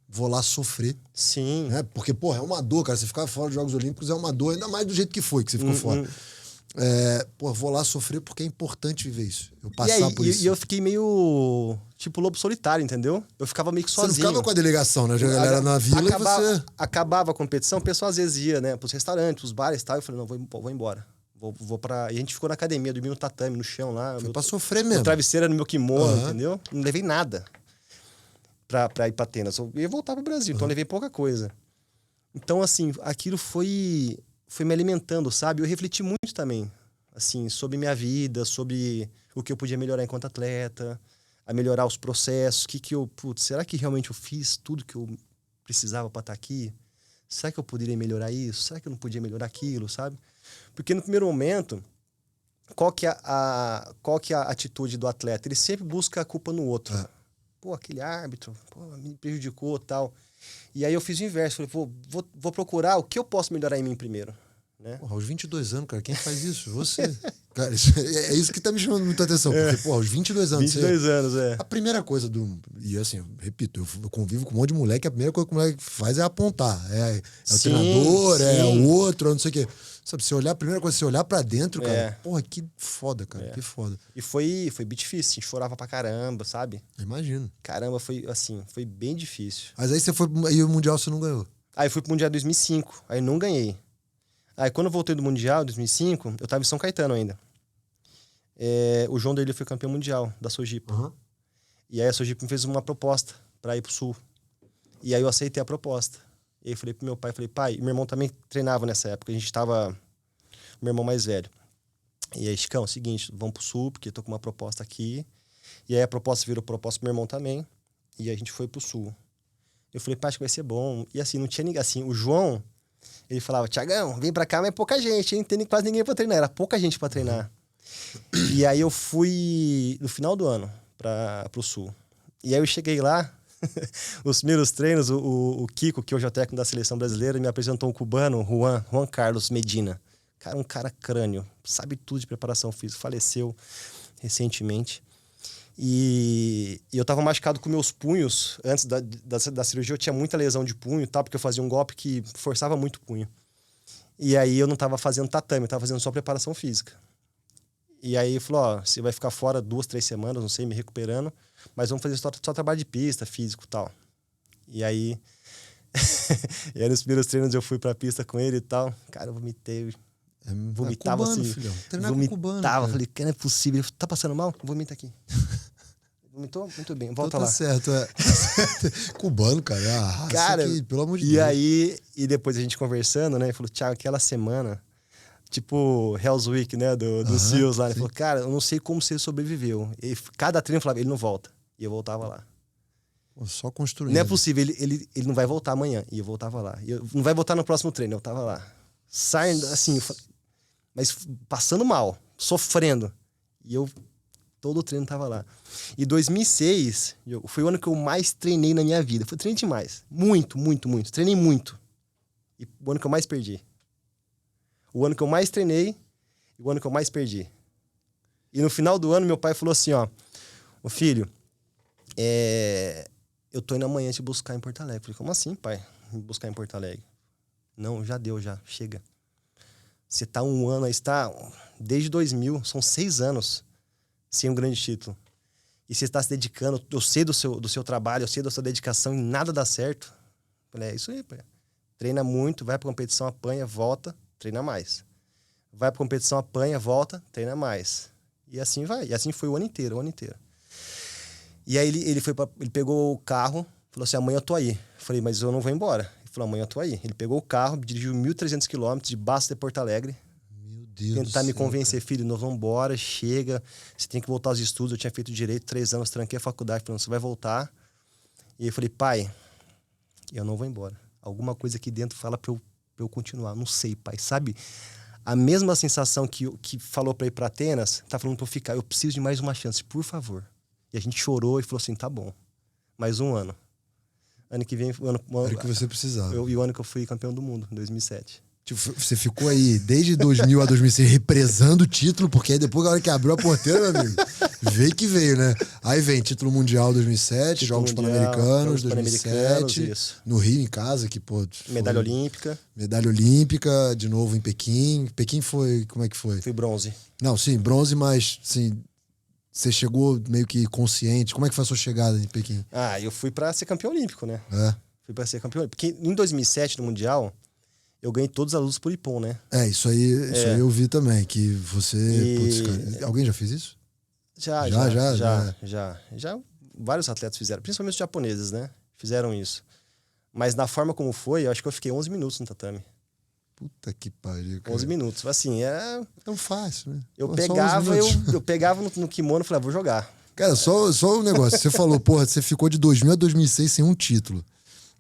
vou lá sofrer. Sim. Né? Porque, porra, é uma dor, cara. Você ficar fora dos Jogos Olímpicos é uma dor, ainda mais do jeito que foi, que você ficou fora. Pô, vou lá sofrer porque é importante viver isso. Eu passar por isso. E eu fiquei meio, tipo, lobo solitário, entendeu? Eu ficava meio que sozinho. Você não ficava com a delegação, né? A galera na vila e você... Acabava a competição, o pessoal às vezes ia, né, pros restaurantes, pros bares e tal. Eu falei, não, vou embora. Vou pra... E a gente ficou na academia, dormindo no tatame, no chão lá. Foi pra sofrer mesmo. O travesseiro era no meu kimono, entendeu? Não levei nada pra ir pra Atenas. Eu ia voltar pro Brasil, então eu levei pouca coisa. Então, assim, aquilo foi me alimentando, sabe? Eu refleti muito também, assim, sobre minha vida, sobre o que eu podia melhorar enquanto atleta, a melhorar os processos, será que realmente eu fiz tudo que eu precisava pra estar aqui? Será que eu poderia melhorar isso? Será que eu não podia melhorar aquilo, sabe? Porque no primeiro momento, qual que é a atitude do atleta? Ele sempre busca a culpa no outro. Pô, aquele árbitro, me prejudicou e tal. E aí eu fiz o inverso. Falei, vou procurar o que eu posso melhorar em mim primeiro. Né? Porra, aos 22 anos, cara, quem faz isso? Você. Cara, é isso que tá me chamando muita atenção. Porque, porra, aos 22 anos... 22 anos, A primeira coisa E assim, eu repito, eu convivo com um monte de moleque, a primeira coisa que o moleque faz é apontar. É o treinador, é o outro, não sei o quê. Sabe, a primeira coisa, você olhar pra dentro, cara, porra, que foda, cara, que foda. E foi bem difícil, a gente chorava pra caramba, sabe? Imagino. Caramba, foi bem difícil. Mas aí você foi, e o Mundial você não ganhou? Aí eu fui pro Mundial 2005, aí não ganhei. Aí quando eu voltei do Mundial, 2005, eu tava em São Caetano ainda. O João dele foi campeão mundial da Sojipa. E aí a Sojipa me fez uma proposta pra ir pro Sul. E aí eu aceitei a proposta. E aí eu falei pro meu pai, pai, meu irmão também treinava nessa época, a gente tava... Meu irmão mais velho. E aí, Chicão, é o seguinte, vamos pro Sul, porque eu tô com uma proposta aqui. E aí a proposta virou proposta pro meu irmão também. E aí a gente foi pro Sul. Eu falei, pai, acho que vai ser bom. E assim, não tinha ninguém. Assim, o João, ele falava, Tiagão, vem pra cá, mas é pouca gente, hein? Não tem quase ninguém pra treinar. Era pouca gente pra treinar. E aí eu fui no final do ano pro Sul. E aí eu cheguei lá, os primeiros treinos, o Kiko, que hoje é o técnico da seleção brasileira, me apresentou um cubano, Juan Carlos Medina. Cara, um cara crânio, sabe tudo de preparação física, faleceu recentemente. E eu tava machucado com meus punhos. Antes da cirurgia eu tinha muita lesão de punho, tá? Porque eu fazia um golpe que forçava muito o punho. E aí eu não tava fazendo tatame, eu tava fazendo só preparação física. E aí ele falou, você vai ficar fora 2, 3 semanas, não sei, me recuperando, mas vamos fazer só trabalho de pista, físico e tal. E aí... e aí nos primeiros treinos eu fui pra pista com ele e tal. Cara, eu vomitei... Vomitava cubano, assim. Filhão. Treinar com cubano. Vomitava, falei, cara, não é possível. Ele, tá passando mal? Vomita aqui. Vomitou? Muito bem, volta lá. Tá certo, Cubano, cara, é a raça cara, que, pelo amor de Deus. E aí, e depois a gente conversando, né? Ele falou, Thiago, aquela semana, tipo Hell's Week, né? Do SEALs lá. Ele falou, cara, eu não sei como você sobreviveu. Cada treino falava, ele não volta. E eu voltava lá. Só construindo. Não é possível, ele não vai voltar amanhã. E eu voltava lá. Não vai voltar no próximo treino, eu tava lá. Saindo, assim, mas passando mal, sofrendo. E eu, todo o treino tava lá. E 2006 foi o ano que eu mais treinei na minha vida. Foi treinei demais. Muito, muito, muito. Treinei muito. E o ano que eu mais perdi. O ano que eu mais treinei e o ano que eu mais perdi. E no final do ano, meu pai falou assim, ó. Ô filho, eu tô indo amanhã te buscar em Porto Alegre. Eu falei, como assim, pai? Me buscar em Porto Alegre? Não, já deu, já. Chega. Você tá um ano aí, está desde 2000, são 6 anos sem um grande título. E você está se dedicando, eu sei do seu trabalho, eu sei da sua dedicação e nada dá certo. Eu falei, é isso aí, pai. Treina muito, vai pra competição, apanha, volta, treina mais. Vai pra competição, apanha, volta, treina mais. E assim vai. E assim foi o ano inteiro, E aí ele pegou o carro, falou assim, amanhã eu tô aí. Eu falei, mas eu não vou embora. Falou, amanhã eu tô aí. Ele pegou o carro, dirigiu 1.300 quilômetros de Bastos de Porto Alegre. Meu Deus Tentar me convencer, cara. filho, nós vamos embora, chega. Você tem que voltar aos estudos. Eu tinha feito direito 3 anos, tranquei a faculdade. Falando, você vai voltar. E eu falei, pai, eu não vou embora. Alguma coisa aqui dentro fala pra eu continuar. Não sei, pai. Sabe? A mesma sensação que falou pra ir pra Atenas, tá falando pra eu ficar. Eu preciso de mais uma chance, por favor. E a gente chorou e falou assim, tá bom, mais um ano. Ano que vem... Era o que você precisava. E o ano que eu fui campeão do mundo, em 2007. Tipo, você ficou aí desde 2000 a 2006 represando o título, porque aí depois, na hora que abriu a porteira, meu amigo, veio que veio, né? Aí vem título mundial 2007, Título Jogos mundial, Pan-Americanos Jogos 2007, isso. no Rio, em casa, que, pô... Medalha olímpica. Medalha olímpica, de novo em Pequim. Pequim foi... Como é que foi? Fui bronze. Não, sim, bronze, mas, assim, você chegou meio que consciente. Como é que foi a sua chegada em Pequim? Ah, eu fui pra ser campeão olímpico, né? É. Fui pra ser campeão olímpico. Porque em 2007, no Mundial... Eu ganhei todas as luzes por Ippon, né? Isso aí eu vi também, que você... Putz, cara, alguém já fez isso? Já. Vários atletas fizeram, principalmente os japoneses, né? Fizeram isso. Mas na forma como foi, eu acho que eu fiquei 11 minutos no tatame. Puta que pariu, cara. 11 minutos. Assim, é tão fácil, né? Eu pegava no kimono e falava, vou jogar. Cara, só um negócio. Você falou, porra, você ficou de 2000 a 2006 sem um título.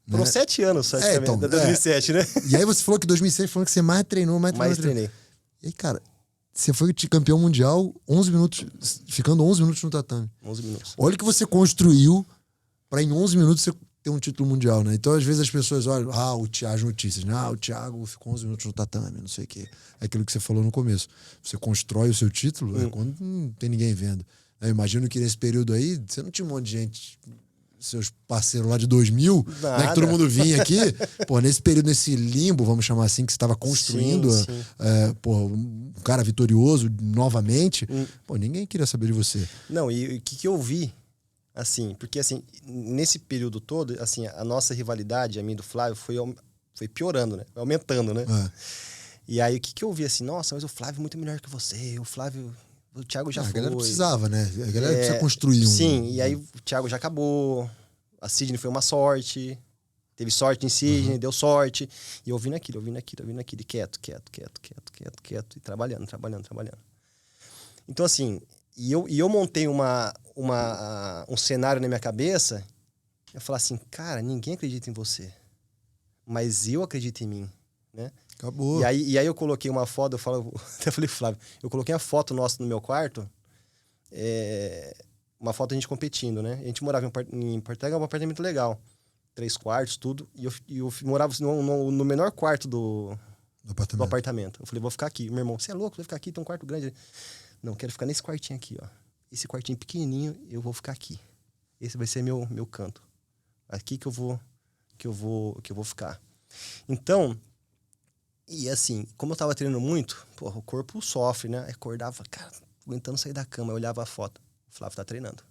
Foram 7 anos, praticamente, 2007, né? E aí você falou que 2006 falou que você mais treinou, mais treinei. E aí, cara, você foi campeão mundial 11 minutos, ficando 11 minutos no tatame. 11 minutos. Olha o que você construiu pra em 11 minutos você ter um título mundial, né? Então, às vezes as pessoas olham, as notícias, né? O Thiago ficou 11 minutos no tatame, não sei o quê. É aquilo que você falou no começo. Você constrói o seu título quando não tem ninguém vendo. Eu imagino que nesse período aí, você não tinha um monte de gente... seus parceiros lá de 2000, né, que todo mundo vinha aqui, pô, nesse período, nesse limbo, vamos chamar assim, que você estava construindo, um cara vitorioso novamente, pô, ninguém queria saber de você. Não, e o que eu vi, assim, porque assim, nesse período todo, assim, a nossa rivalidade, a minha e do Flávio, foi piorando, né, aumentando, né. E aí, o que eu vi, assim, nossa, mas o Flávio é muito melhor que você, o Thiago já foi. A galera precisava, né? A galera precisa construir um... Sim, e aí o Thiago já acabou. A Sydney foi uma sorte. Teve sorte em Sydney, deu sorte. E eu ouvindo aquilo. E quieto. E trabalhando. Então, assim, e eu montei um cenário na minha cabeça. Eu falei assim, cara, ninguém acredita em você. Mas eu acredito em mim, né? Acabou. E aí eu coloquei uma foto, até falei, Flávio, eu coloquei a foto nossa no meu quarto, uma foto a gente competindo, né? A gente morava em Porto Alegre, um apartamento legal, 3 quartos, tudo, e eu morava no menor quarto do apartamento. Eu falei, vou ficar aqui. Meu irmão, você é louco, vai ficar aqui, tem um quarto grande. Não, quero ficar nesse quartinho aqui, ó. Esse quartinho pequenininho, eu vou ficar aqui. Esse vai ser meu canto. Aqui que eu vou ficar. Então... E assim, como eu tava treinando muito, porra, o corpo sofre, né? Aí acordava, cara, aguentando sair da cama. Eu olhava a foto. O Flávio tá treinando.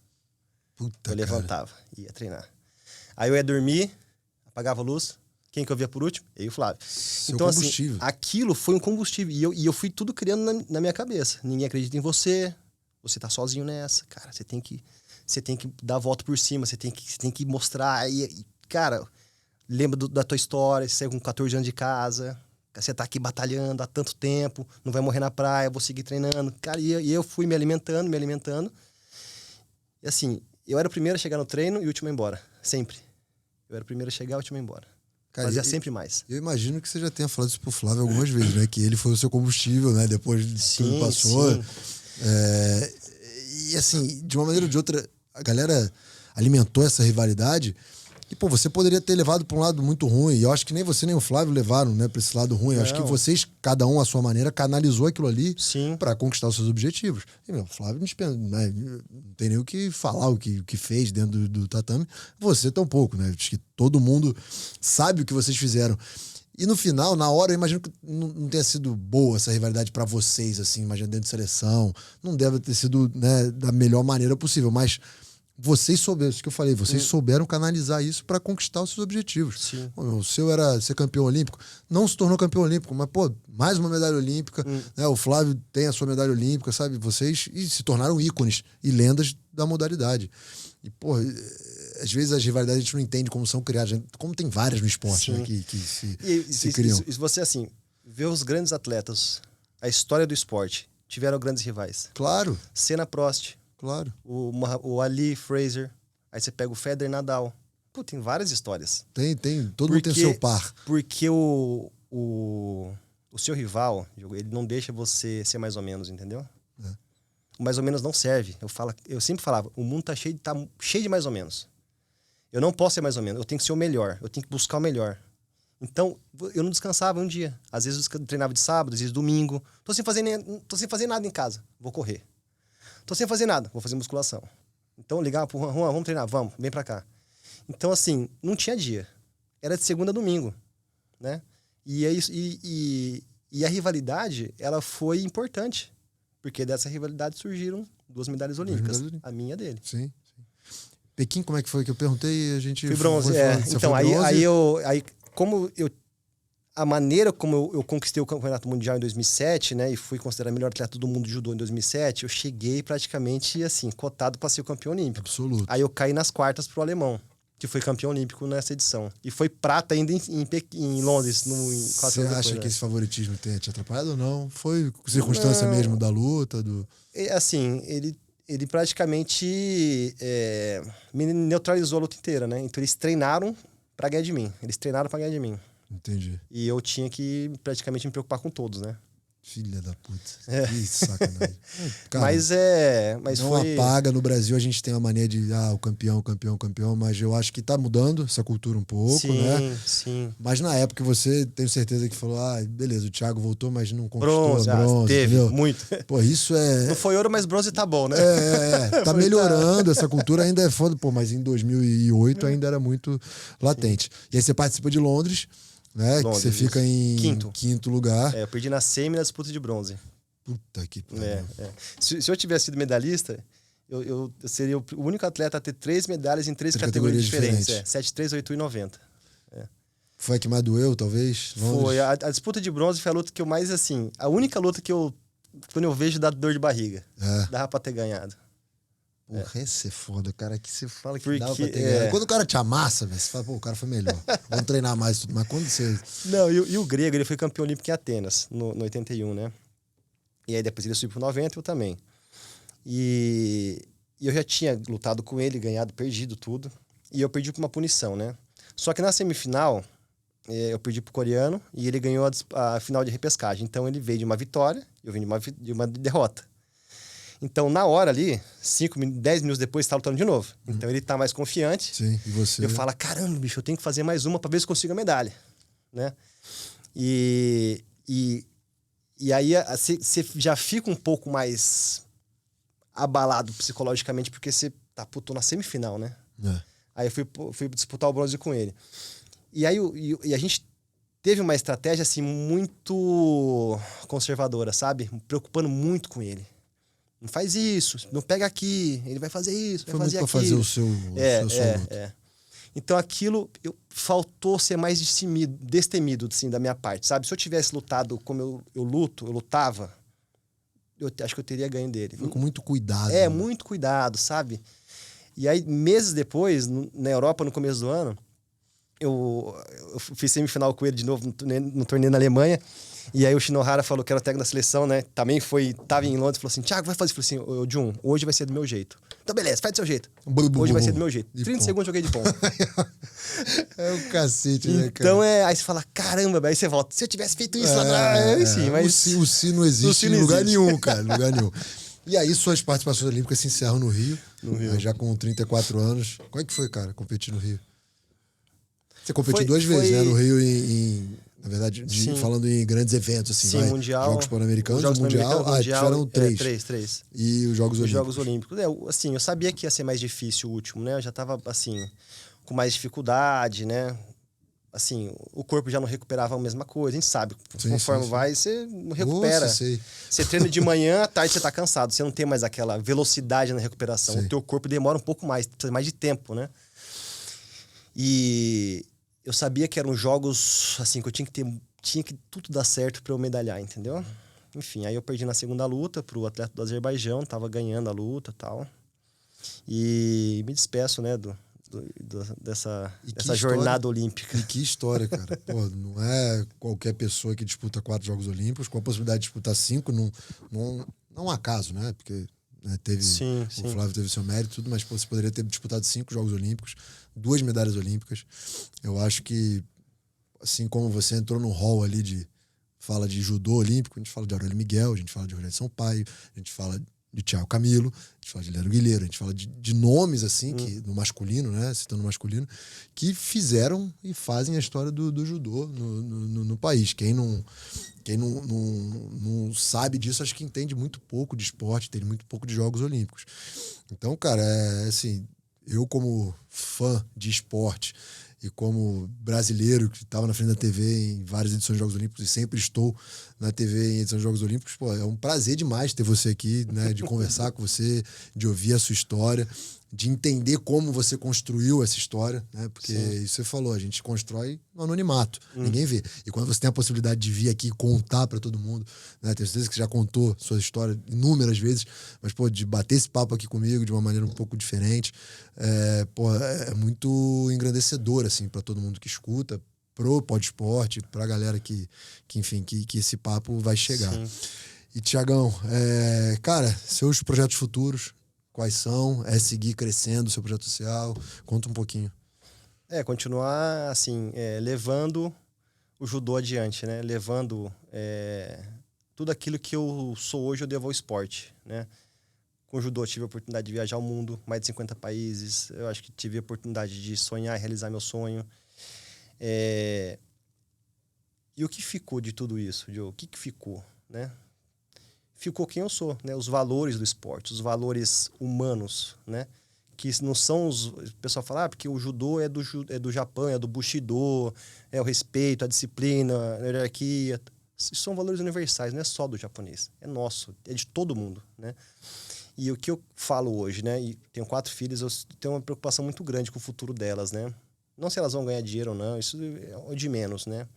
Eu levantava, ia treinar. Aí eu ia dormir, apagava a luz. Quem que eu via por último? Eu e o Flávio. Seu então, combustível. Assim, aquilo foi um combustível. E eu fui tudo criando na minha cabeça. Ninguém acredita em você. Você tá sozinho nessa. Cara, você tem que dar a volta por cima. Você tem que mostrar. Cara, lembra da tua história. Você saiu com 14 anos de casa. Você tá aqui batalhando há tanto tempo, não vai morrer na praia, vou seguir treinando. Cara, e eu fui me alimentando. E assim, eu era o primeiro a chegar no treino e o último a ir embora. Sempre. Eu era o primeiro a chegar e o último a ir embora. Cara, fazia sempre mais. Eu imagino que você já tenha falado isso pro Flávio algumas vezes, né? Que ele foi o seu combustível, né? Depois de tudo passou. Sim. E assim, de uma maneira ou de outra, a galera alimentou essa rivalidade. E, pô, você poderia ter levado para um lado muito ruim. E eu acho que nem você nem o Flávio levaram, né, para esse lado ruim. Eu acho que vocês, cada um à sua maneira, canalizou aquilo ali para conquistar os seus objetivos. E, meu, o Flávio não tem nem o que falar, o que fez dentro do tatame. Você tampouco, né? Acho que todo mundo sabe o que vocês fizeram. E no final, na hora, eu imagino que não tenha sido boa essa rivalidade para vocês, assim, imagina dentro de seleção. Não deve ter sido, né, da melhor maneira possível, mas... Vocês souberam, isso que eu falei, vocês souberam canalizar isso para conquistar os seus objetivos. Sim. O seu era ser campeão olímpico, não se tornou campeão olímpico, mas, pô, mais uma medalha olímpica, né? O Flávio tem a sua medalha olímpica, sabe? Vocês se tornaram ícones e lendas da modalidade. E, pô, às vezes as rivalidades a gente não entende como são criadas, como tem várias no esporte, né, que se criam. E você, assim, vê os grandes atletas, a história do esporte, tiveram grandes rivais. Claro. Senna, Prost. Claro. O Ali, Fraser. Aí você pega o Federer, Nadal. Pô, tem várias histórias. Tem. Todo mundo tem o seu par. Porque o seu rival, ele não deixa você ser mais ou menos, entendeu? o mais ou menos não serve. Eu sempre falava, o mundo tá cheio de mais ou menos. Eu não posso ser mais ou menos, eu tenho que ser o melhor, eu tenho que buscar o melhor. Então, eu não descansava um dia. Às vezes eu treinava de sábado, às vezes domingo. Tô sem fazer nada em casa, vou correr. Tô sem fazer nada, vou fazer musculação. Então, ligava pro Juan, vamos treinar, vamos, vem pra cá. Então, assim, não tinha dia. Era de segunda a domingo, né? E a rivalidade, ela foi importante. Porque dessa rivalidade surgiram 2 medalhas olímpicas. A minha e a dele. Sim. Pequim, como é que foi que eu perguntei? A gente fui bronze, Então, a maneira como eu conquistei o Campeonato Mundial em 2007, né, e fui considerado o melhor atleta do mundo de judô em 2007, eu cheguei praticamente, assim, cotado para ser o campeão olímpico. Absoluto. Aí eu caí nas quartas pro alemão, que foi campeão olímpico nessa edição. E foi prata ainda em Londres. Você acha que esse favoritismo te atrapalhado ou não? Foi circunstância mesmo da luta? Assim, ele praticamente me neutralizou a luta inteira, né? Então eles treinaram pra ganhar de mim. Entendi. E eu tinha que praticamente me preocupar com todos, né? Filha da puta. Que sacanagem. Cara, mas não foi... apaga. No Brasil a gente tem a mania de o campeão, mas eu acho que tá mudando essa cultura um pouco, né? Sim. Mas na época você, tenho certeza que falou, beleza, o Thiago voltou, mas não conquistou bronze, teve, entendeu? muito. Pô, isso é... Não foi ouro, mas bronze tá bom, né? Tá melhorando, essa cultura ainda é foda. Pô, mas em 2008 ainda era muito latente. E aí você participa de Londres, né? Londres, que você fica em quinto lugar. Eu perdi na semi na disputa de bronze. Puta que pariu. Se eu tivesse sido medalhista, eu seria o único atleta a ter 3 medalhas em 3 categorias diferentes. 73, 8 e 90. Foi a que mais doeu, talvez? Londres? Foi. A disputa de bronze foi a luta que eu mais, assim... A única luta que quando eu vejo, dá dor de barriga. Dava pra ter ganhado. Porra, esse é foda, cara, que você fala que Porque, dava pra ter ganhado. Quando o cara te amassa, velho, você fala, pô, o cara foi melhor. Vamos treinar mais tudo. Mas quando você... Não, e o grego, ele foi campeão olímpico em Atenas, no 81, né? E aí depois ele subiu pro 90 e eu também. E eu já tinha lutado com ele, ganhado, perdido tudo. E eu perdi por uma punição, né? Só que na semifinal, eu perdi pro coreano e ele ganhou a final de repescagem. Então ele veio de uma vitória, eu vim de uma derrota. Então, na hora ali, 10 minutos depois, está lutando de novo. Então, ele tá mais confiante. Sim, e você? Eu falo, caramba, bicho, eu tenho que fazer mais uma para ver se consigo a medalha, né? E aí, você já fica um pouco mais abalado psicologicamente, porque você tô na semifinal, né? Aí eu fui disputar o bronze com ele. E aí, a gente teve uma estratégia, assim, muito conservadora, sabe? Preocupando muito com ele. Não faz isso, não pega aqui, ele vai fazer isso, vai fazer aquilo. Foi muito pra fazer o seu luto. Então aquilo, faltou ser mais destemido, assim, da minha parte, sabe? Se eu tivesse lutado como eu lutava, eu acho que eu teria ganho dele. Foi com muito cuidado. Né? Muito cuidado, sabe? E aí, meses depois, na Europa, no começo do ano, eu fiz semifinal com ele de novo no torneio na Alemanha. E aí o Shinohara falou que era o técnico da seleção, né? Também tava em Londres, falou assim, Thiago, vai fazer. Falou assim, Jun, hoje vai ser do meu jeito. Então beleza, faz do seu jeito. Hoje vai ser do meu jeito. 30 segundos joguei de ponta. É o cacete, né, cara? Então aí você fala, caramba, aí você volta. Se eu tivesse feito isso lá atrás, sim, mas... O si não existe em lugar nenhum, cara, lugar nenhum. E aí suas participações olímpicas se encerram no Rio. Já com 34 anos. Como é que foi, cara, competir no Rio? Você competiu 2 vezes, né? No Rio na verdade, falando em grandes eventos, assim. Sim, Mundial. Jogos Pan-Americanos, Mundial. Tiveram 3. 3. E os Jogos Olímpicos. Os Jogos Olímpicos. Assim, eu sabia que ia ser mais difícil o último, né? Eu já tava, assim, com mais dificuldade, né? Assim, o corpo já não recuperava a mesma coisa. A gente sabe, conforme vai, você não recupera. Você treina de manhã, à tarde você tá cansado. Você não tem mais aquela velocidade na recuperação. O teu corpo demora um pouco mais, precisa mais de tempo, né? E eu sabia que eram jogos, assim, que eu tinha que tudo dar certo para eu medalhar, entendeu? Enfim, aí eu perdi na segunda luta pro atleta do Azerbaijão, tava ganhando a luta e tal. E me despeço, né, dessa jornada olímpica. E que história, cara. Pô, não é qualquer pessoa que disputa 4 Jogos Olímpicos, com a possibilidade de disputar 5, não é um acaso, né? Porque teve o Flávio teve seu mérito e tudo, mas você poderia ter disputado 5 Jogos Olímpicos, 2 medalhas olímpicas. Eu acho que, assim como você entrou no hall ali fala de judô olímpico, a gente fala de Aurélio Miguel, a gente fala de Rogério Sampaio, a gente fala de Thiago Camilo, a gente fala de Leandro Guilherme, a gente fala de nomes, assim, que, no masculino, né? Citando o masculino, que fizeram e fazem a história do judô no país. Quem não sabe disso, acho que entende muito pouco de esporte, entende muito pouco de Jogos Olímpicos. Então, cara, assim, eu como fã de esporte e como brasileiro que estava na frente da TV em várias edições de Jogos Olímpicos e sempre estou na TV em edições de Jogos Olímpicos, pô, é um prazer demais ter você aqui, né, de conversar com você, de ouvir a sua história, de entender como você construiu essa história, né? Porque isso você falou, a gente constrói no anonimato, ninguém vê. E quando você tem a possibilidade de vir aqui e contar para todo mundo, né? Tenho certeza que você já contou sua história inúmeras vezes, mas, pô, de bater esse papo aqui comigo de uma maneira um pouco diferente, é muito engrandecedor, assim, para todo mundo que escuta, pro Podesporte, pra galera que enfim, que esse papo vai chegar. Sim. E, Tiagão, cara, seus projetos futuros, quais são? É seguir crescendo o seu projeto social? Conta um pouquinho. Continuar, assim, levando o judô adiante, né? Levando tudo aquilo que eu sou hoje, eu devo ao esporte, né? Com o judô, eu tive a oportunidade de viajar ao mundo, mais de 50 países. Eu acho que tive a oportunidade de sonhar e realizar meu sonho. E o que ficou de tudo isso, Joe? O que ficou, né? Ficou quem eu sou, né? Os valores do esporte, os valores humanos, né? Que não são os... O pessoal fala, porque o judô é do Japão, é do Bushido, é o respeito, a disciplina, a hierarquia. Isso são valores universais, não é só do japonês. É nosso, é de todo mundo, né? E o que eu falo hoje, né? E tenho 4 filhas, eu tenho uma preocupação muito grande com o futuro delas, né? Não se elas vão ganhar dinheiro ou não, isso é de menos, né?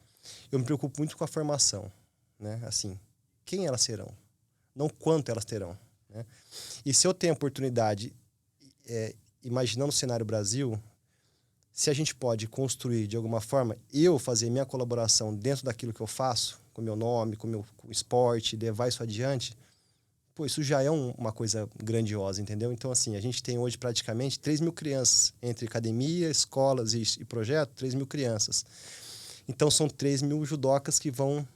Eu me preocupo muito com a formação, né? Assim, quem elas serão? Não quanto elas terão, né? E se eu tenho a oportunidade, imaginando o cenário Brasil, se a gente pode construir de alguma forma, eu fazer minha colaboração dentro daquilo que eu faço, com meu nome, com o esporte, levar isso adiante, pô, isso já é uma coisa grandiosa, entendeu? Então, assim, a gente tem hoje praticamente 3 mil crianças, entre academia, escolas e projeto, 3 mil crianças. Então, são 3 mil judocas que vão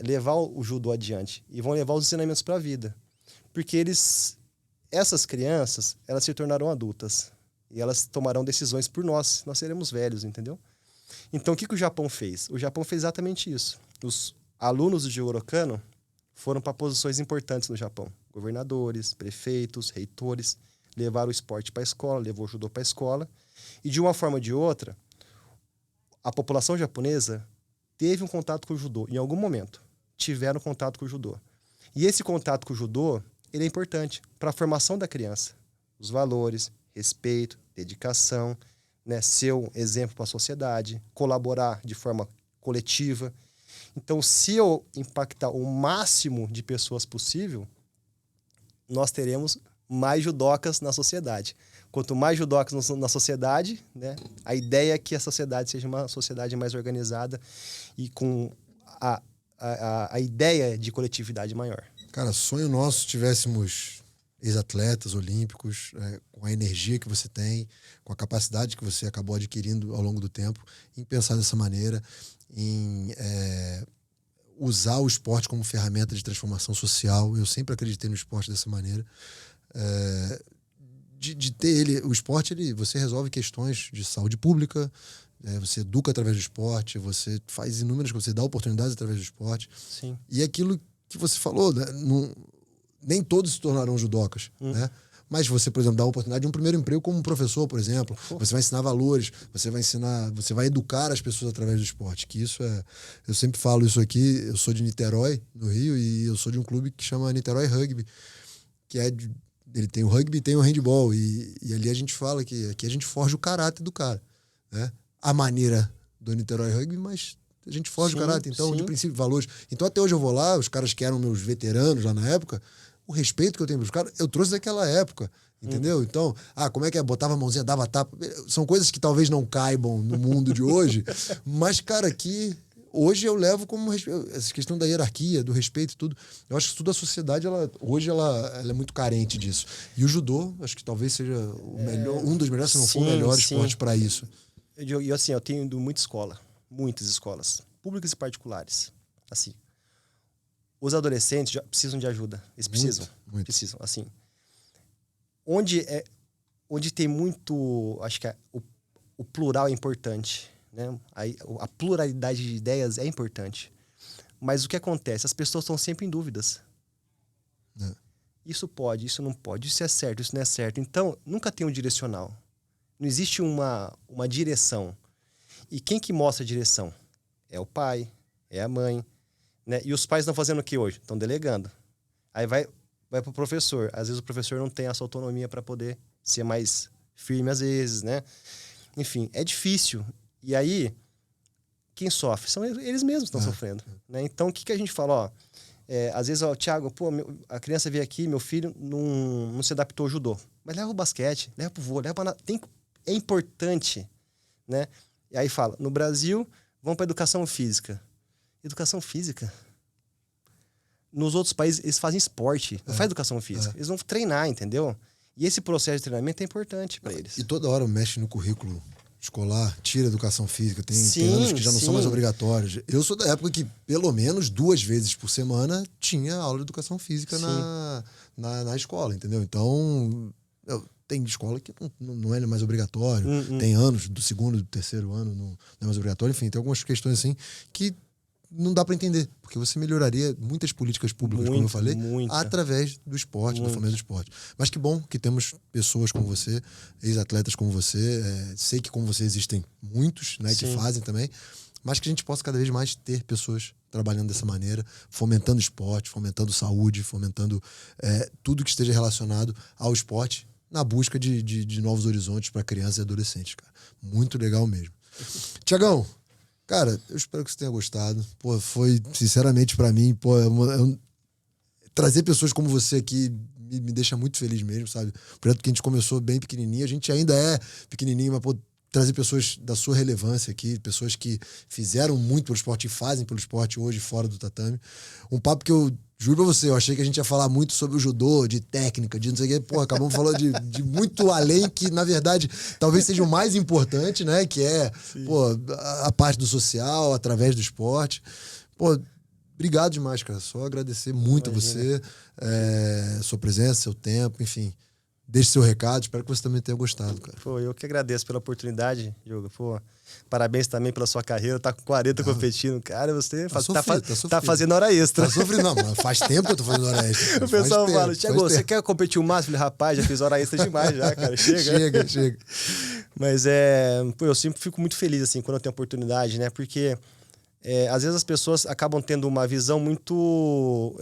levar o judô adiante e vão levar os ensinamentos para a vida. Porque essas crianças, elas se tornarão adultas e elas tomarão decisões por nós seremos velhos, entendeu? Então, o que o Japão fez? O Japão fez exatamente isso. Os alunos do Jigoro Kano foram para posições importantes no Japão. Governadores, prefeitos, reitores, levaram o esporte para a escola, levou o judô para a escola. E, de uma forma ou de outra, a população japonesa teve um contato com o judô, em algum momento. Tiveram contato com o judô. E esse contato com o judô, ele é importante para a formação da criança. Os valores, respeito, dedicação, né, ser um exemplo para a sociedade, colaborar de forma coletiva. Então, se eu impactar o máximo de pessoas possível, nós teremos mais judocas na sociedade. Quanto mais judocas na sociedade, né, a ideia é que a sociedade seja uma sociedade mais organizada e com a ideia de coletividade maior. Cara, sonho nosso se tivéssemos ex-atletas olímpicos, com a energia que você tem, com a capacidade que você acabou adquirindo ao longo do tempo, em pensar dessa maneira, em usar o esporte como ferramenta de transformação social. Eu sempre acreditei no esporte dessa maneira. De ter ele, o esporte, você resolve questões de saúde pública, você educa através do esporte, você faz inúmeras coisas, você dá oportunidades através do esporte. Sim. E aquilo que você falou, né, nem todos se tornarão judocas, né? Mas você, por exemplo, dá a oportunidade de um primeiro emprego como professor, por exemplo. Você vai ensinar valores, você vai educar as pessoas através do esporte. Que isso eu sempre falo isso aqui, eu sou de Niterói, no Rio, e eu sou de um clube que chama Niterói Rugby, que ele tem o rugby e tem o handball. E ali a gente fala que aqui a gente forja o caráter do cara, né? A maneira do Niterói Rugby, mas a gente forja o caráter, então, de princípio, valores. Então, até hoje eu vou lá, os caras que eram meus veteranos lá na época, o respeito que eu tenho pelos caras, eu trouxe daquela época, entendeu? Então, como é que é? Botava a mãozinha, dava tapa. São coisas que talvez não caibam no mundo de hoje, mas, cara, que hoje eu levo como essa questão da hierarquia, do respeito e tudo. Eu acho que toda a sociedade, hoje ela é muito carente disso. E o judô, acho que talvez seja o melhor, um dos melhores, se não for o melhor esporte para isso. E assim, eu tenho ido muitas escolas, públicas e particulares. Assim, os adolescentes já precisam de ajuda. Eles precisam. Muito. Precisam, assim. Onde tem muito... Acho que o plural é importante, né? A pluralidade de ideias é importante. Mas o que acontece? As pessoas estão sempre em dúvidas. Isso pode, isso não pode, isso é certo, isso não é certo. Então, nunca tem um direcional. Não existe uma direção. E quem que mostra a direção? É o pai, é a mãe, né? E os pais estão fazendo o que hoje? Estão delegando. Aí vai para o professor. Às vezes o professor não tem essa autonomia para poder ser mais firme às vezes, né? Enfim, é difícil. E aí, quem sofre? São eles mesmos que estão sofrendo. Né? Então, o que a gente fala? Ó, às vezes, ó, Thiago, pô, a criança veio aqui, meu filho não se adaptou ao judô. Mas leva o basquete, leva pro vôlei, leva pra... É importante, né? E aí fala, no Brasil, vamos para educação física. Educação física? Nos outros países, eles fazem esporte, não faz educação física. Eles vão treinar, entendeu? E esse processo de treinamento é importante para eles. E toda hora mexe no currículo escolar, tira a educação física. Tem anos que já não são mais obrigatórios. Eu sou da época que, pelo menos 2 vezes por semana, tinha aula de educação física na escola, entendeu? Então, tem escola que não é mais obrigatório. Tem anos, do 2º, do 3º ano, não é mais obrigatório. Enfim, tem algumas questões assim que não dá para entender, porque você melhoraria muitas políticas públicas, como eu falei, através do esporte, do fomento do esporte. Mas que bom que temos pessoas como você, ex-atletas como você, sei que como você existem muitos, né, que fazem também, mas que a gente possa cada vez mais ter pessoas trabalhando dessa maneira, fomentando esporte, fomentando saúde, fomentando tudo que esteja relacionado ao esporte, na busca de novos horizontes para crianças e adolescentes, cara. Muito legal mesmo. Tiagão, cara, eu espero que você tenha gostado. Pô, foi, sinceramente, pra mim, pô, trazer pessoas como você aqui me deixa muito feliz mesmo, sabe? O projeto que a gente começou bem pequenininho, a gente ainda é pequenininho, mas, pô, trazer pessoas da sua relevância aqui, pessoas que fizeram muito pelo esporte e fazem pelo esporte hoje fora do tatame. Um papo que eu juro pra você, eu achei que a gente ia falar muito sobre o judô, de técnica, de não sei o quê. Pô, acabamos falando de muito além, que na verdade talvez seja o mais importante, né? Que é, pô, a parte do social, através do esporte. Pô, obrigado demais, cara. Só agradecer muito a você, sua presença, seu tempo, enfim. Deixe seu recado, espero que você também tenha gostado, cara. Pô, eu que agradeço pela oportunidade, Diogo. Pô, parabéns também pela sua carreira, tá com 40 competindo. Cara, você tá fazendo hora extra. Tá sofrendo, não, mas faz tempo que eu tô fazendo hora extra. Cara. O pessoal fala, Thiago, você quer competir o máximo? Rapaz, já fiz hora extra demais já, cara. Chega. Chega. Mas pô, eu sempre fico muito feliz, assim, quando eu tenho oportunidade, né? Porque às vezes as pessoas acabam tendo uma visão muito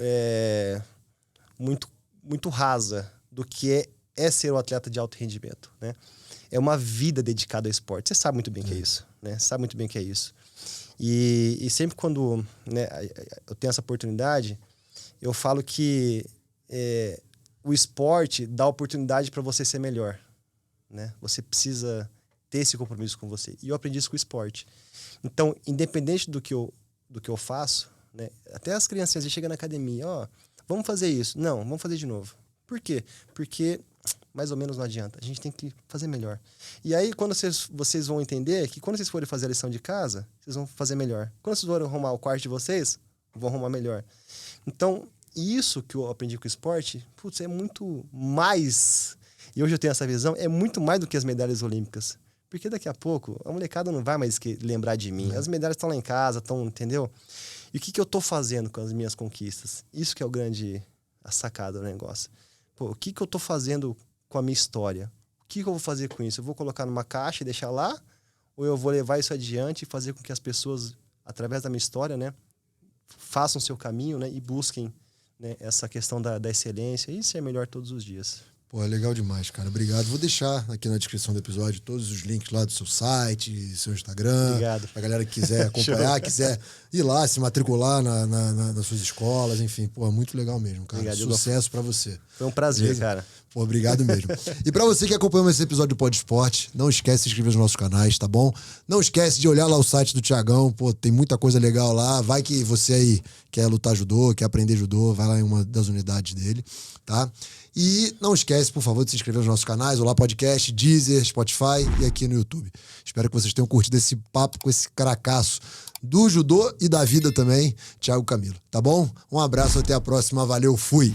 rasa do que é ser um atleta de alto rendimento, né? É uma vida dedicada ao esporte. Você sabe muito bem que é isso, né? Sabe muito bem que é isso. E sempre quando, né, eu tenho essa oportunidade, eu falo que o esporte dá oportunidade para você ser melhor, né? Você precisa ter esse compromisso com você. E eu aprendi isso com o esporte. Então, independente do que eu faço, né? Até as crianças chegam na academia, ó, vamos fazer isso. Não, vamos fazer de novo. Por quê? Porque mais ou menos não adianta. A gente tem que fazer melhor. E aí, quando vocês vão entender que quando vocês forem fazer a lição de casa, vocês vão fazer melhor. Quando vocês forem arrumar o quarto de vocês, vão arrumar melhor. Então, isso que eu aprendi com o esporte, putz, é muito mais... E hoje eu tenho essa visão, é muito mais do que as medalhas olímpicas. Porque daqui a pouco, a molecada não vai mais lembrar de mim. As medalhas estão lá em casa, estão, entendeu? E o que eu tô fazendo com as minhas conquistas? Isso que é a sacada do negócio. Pô, o que eu tô fazendo com a minha história? O que eu vou fazer com isso? Eu vou colocar numa caixa e deixar lá? Ou eu vou levar isso adiante e fazer com que as pessoas, através da minha história, né, façam seu caminho, né, e busquem, né, essa questão da excelência e ser melhor todos os dias. Pô, é legal demais, cara. Obrigado. Vou deixar aqui na descrição do episódio todos os links lá do seu site, seu Instagram. Obrigado. Pra galera que quiser acompanhar, quiser ir lá, se matricular nas suas escolas, enfim. Pô, é muito legal mesmo, cara. Obrigado, sucesso pra você. Foi um prazer, beleza? cara. Pô, obrigado mesmo. E pra você que acompanhou esse episódio do Pod Esporte, não esquece de se inscrever nos nossos canais, tá bom? Não esquece de olhar lá o site do Thiagão, pô, tem muita coisa legal lá. Vai que você aí quer lutar judô, quer aprender judô, vai lá em uma das unidades dele, tá? E não esquece, por favor, de se inscrever nos nossos canais, Olá Podcast, Deezer, Spotify e aqui no YouTube. Espero que vocês tenham curtido esse papo com esse cracaço do judô e da vida também, Thiago Camilo, tá bom? Um abraço, até a próxima, valeu, fui!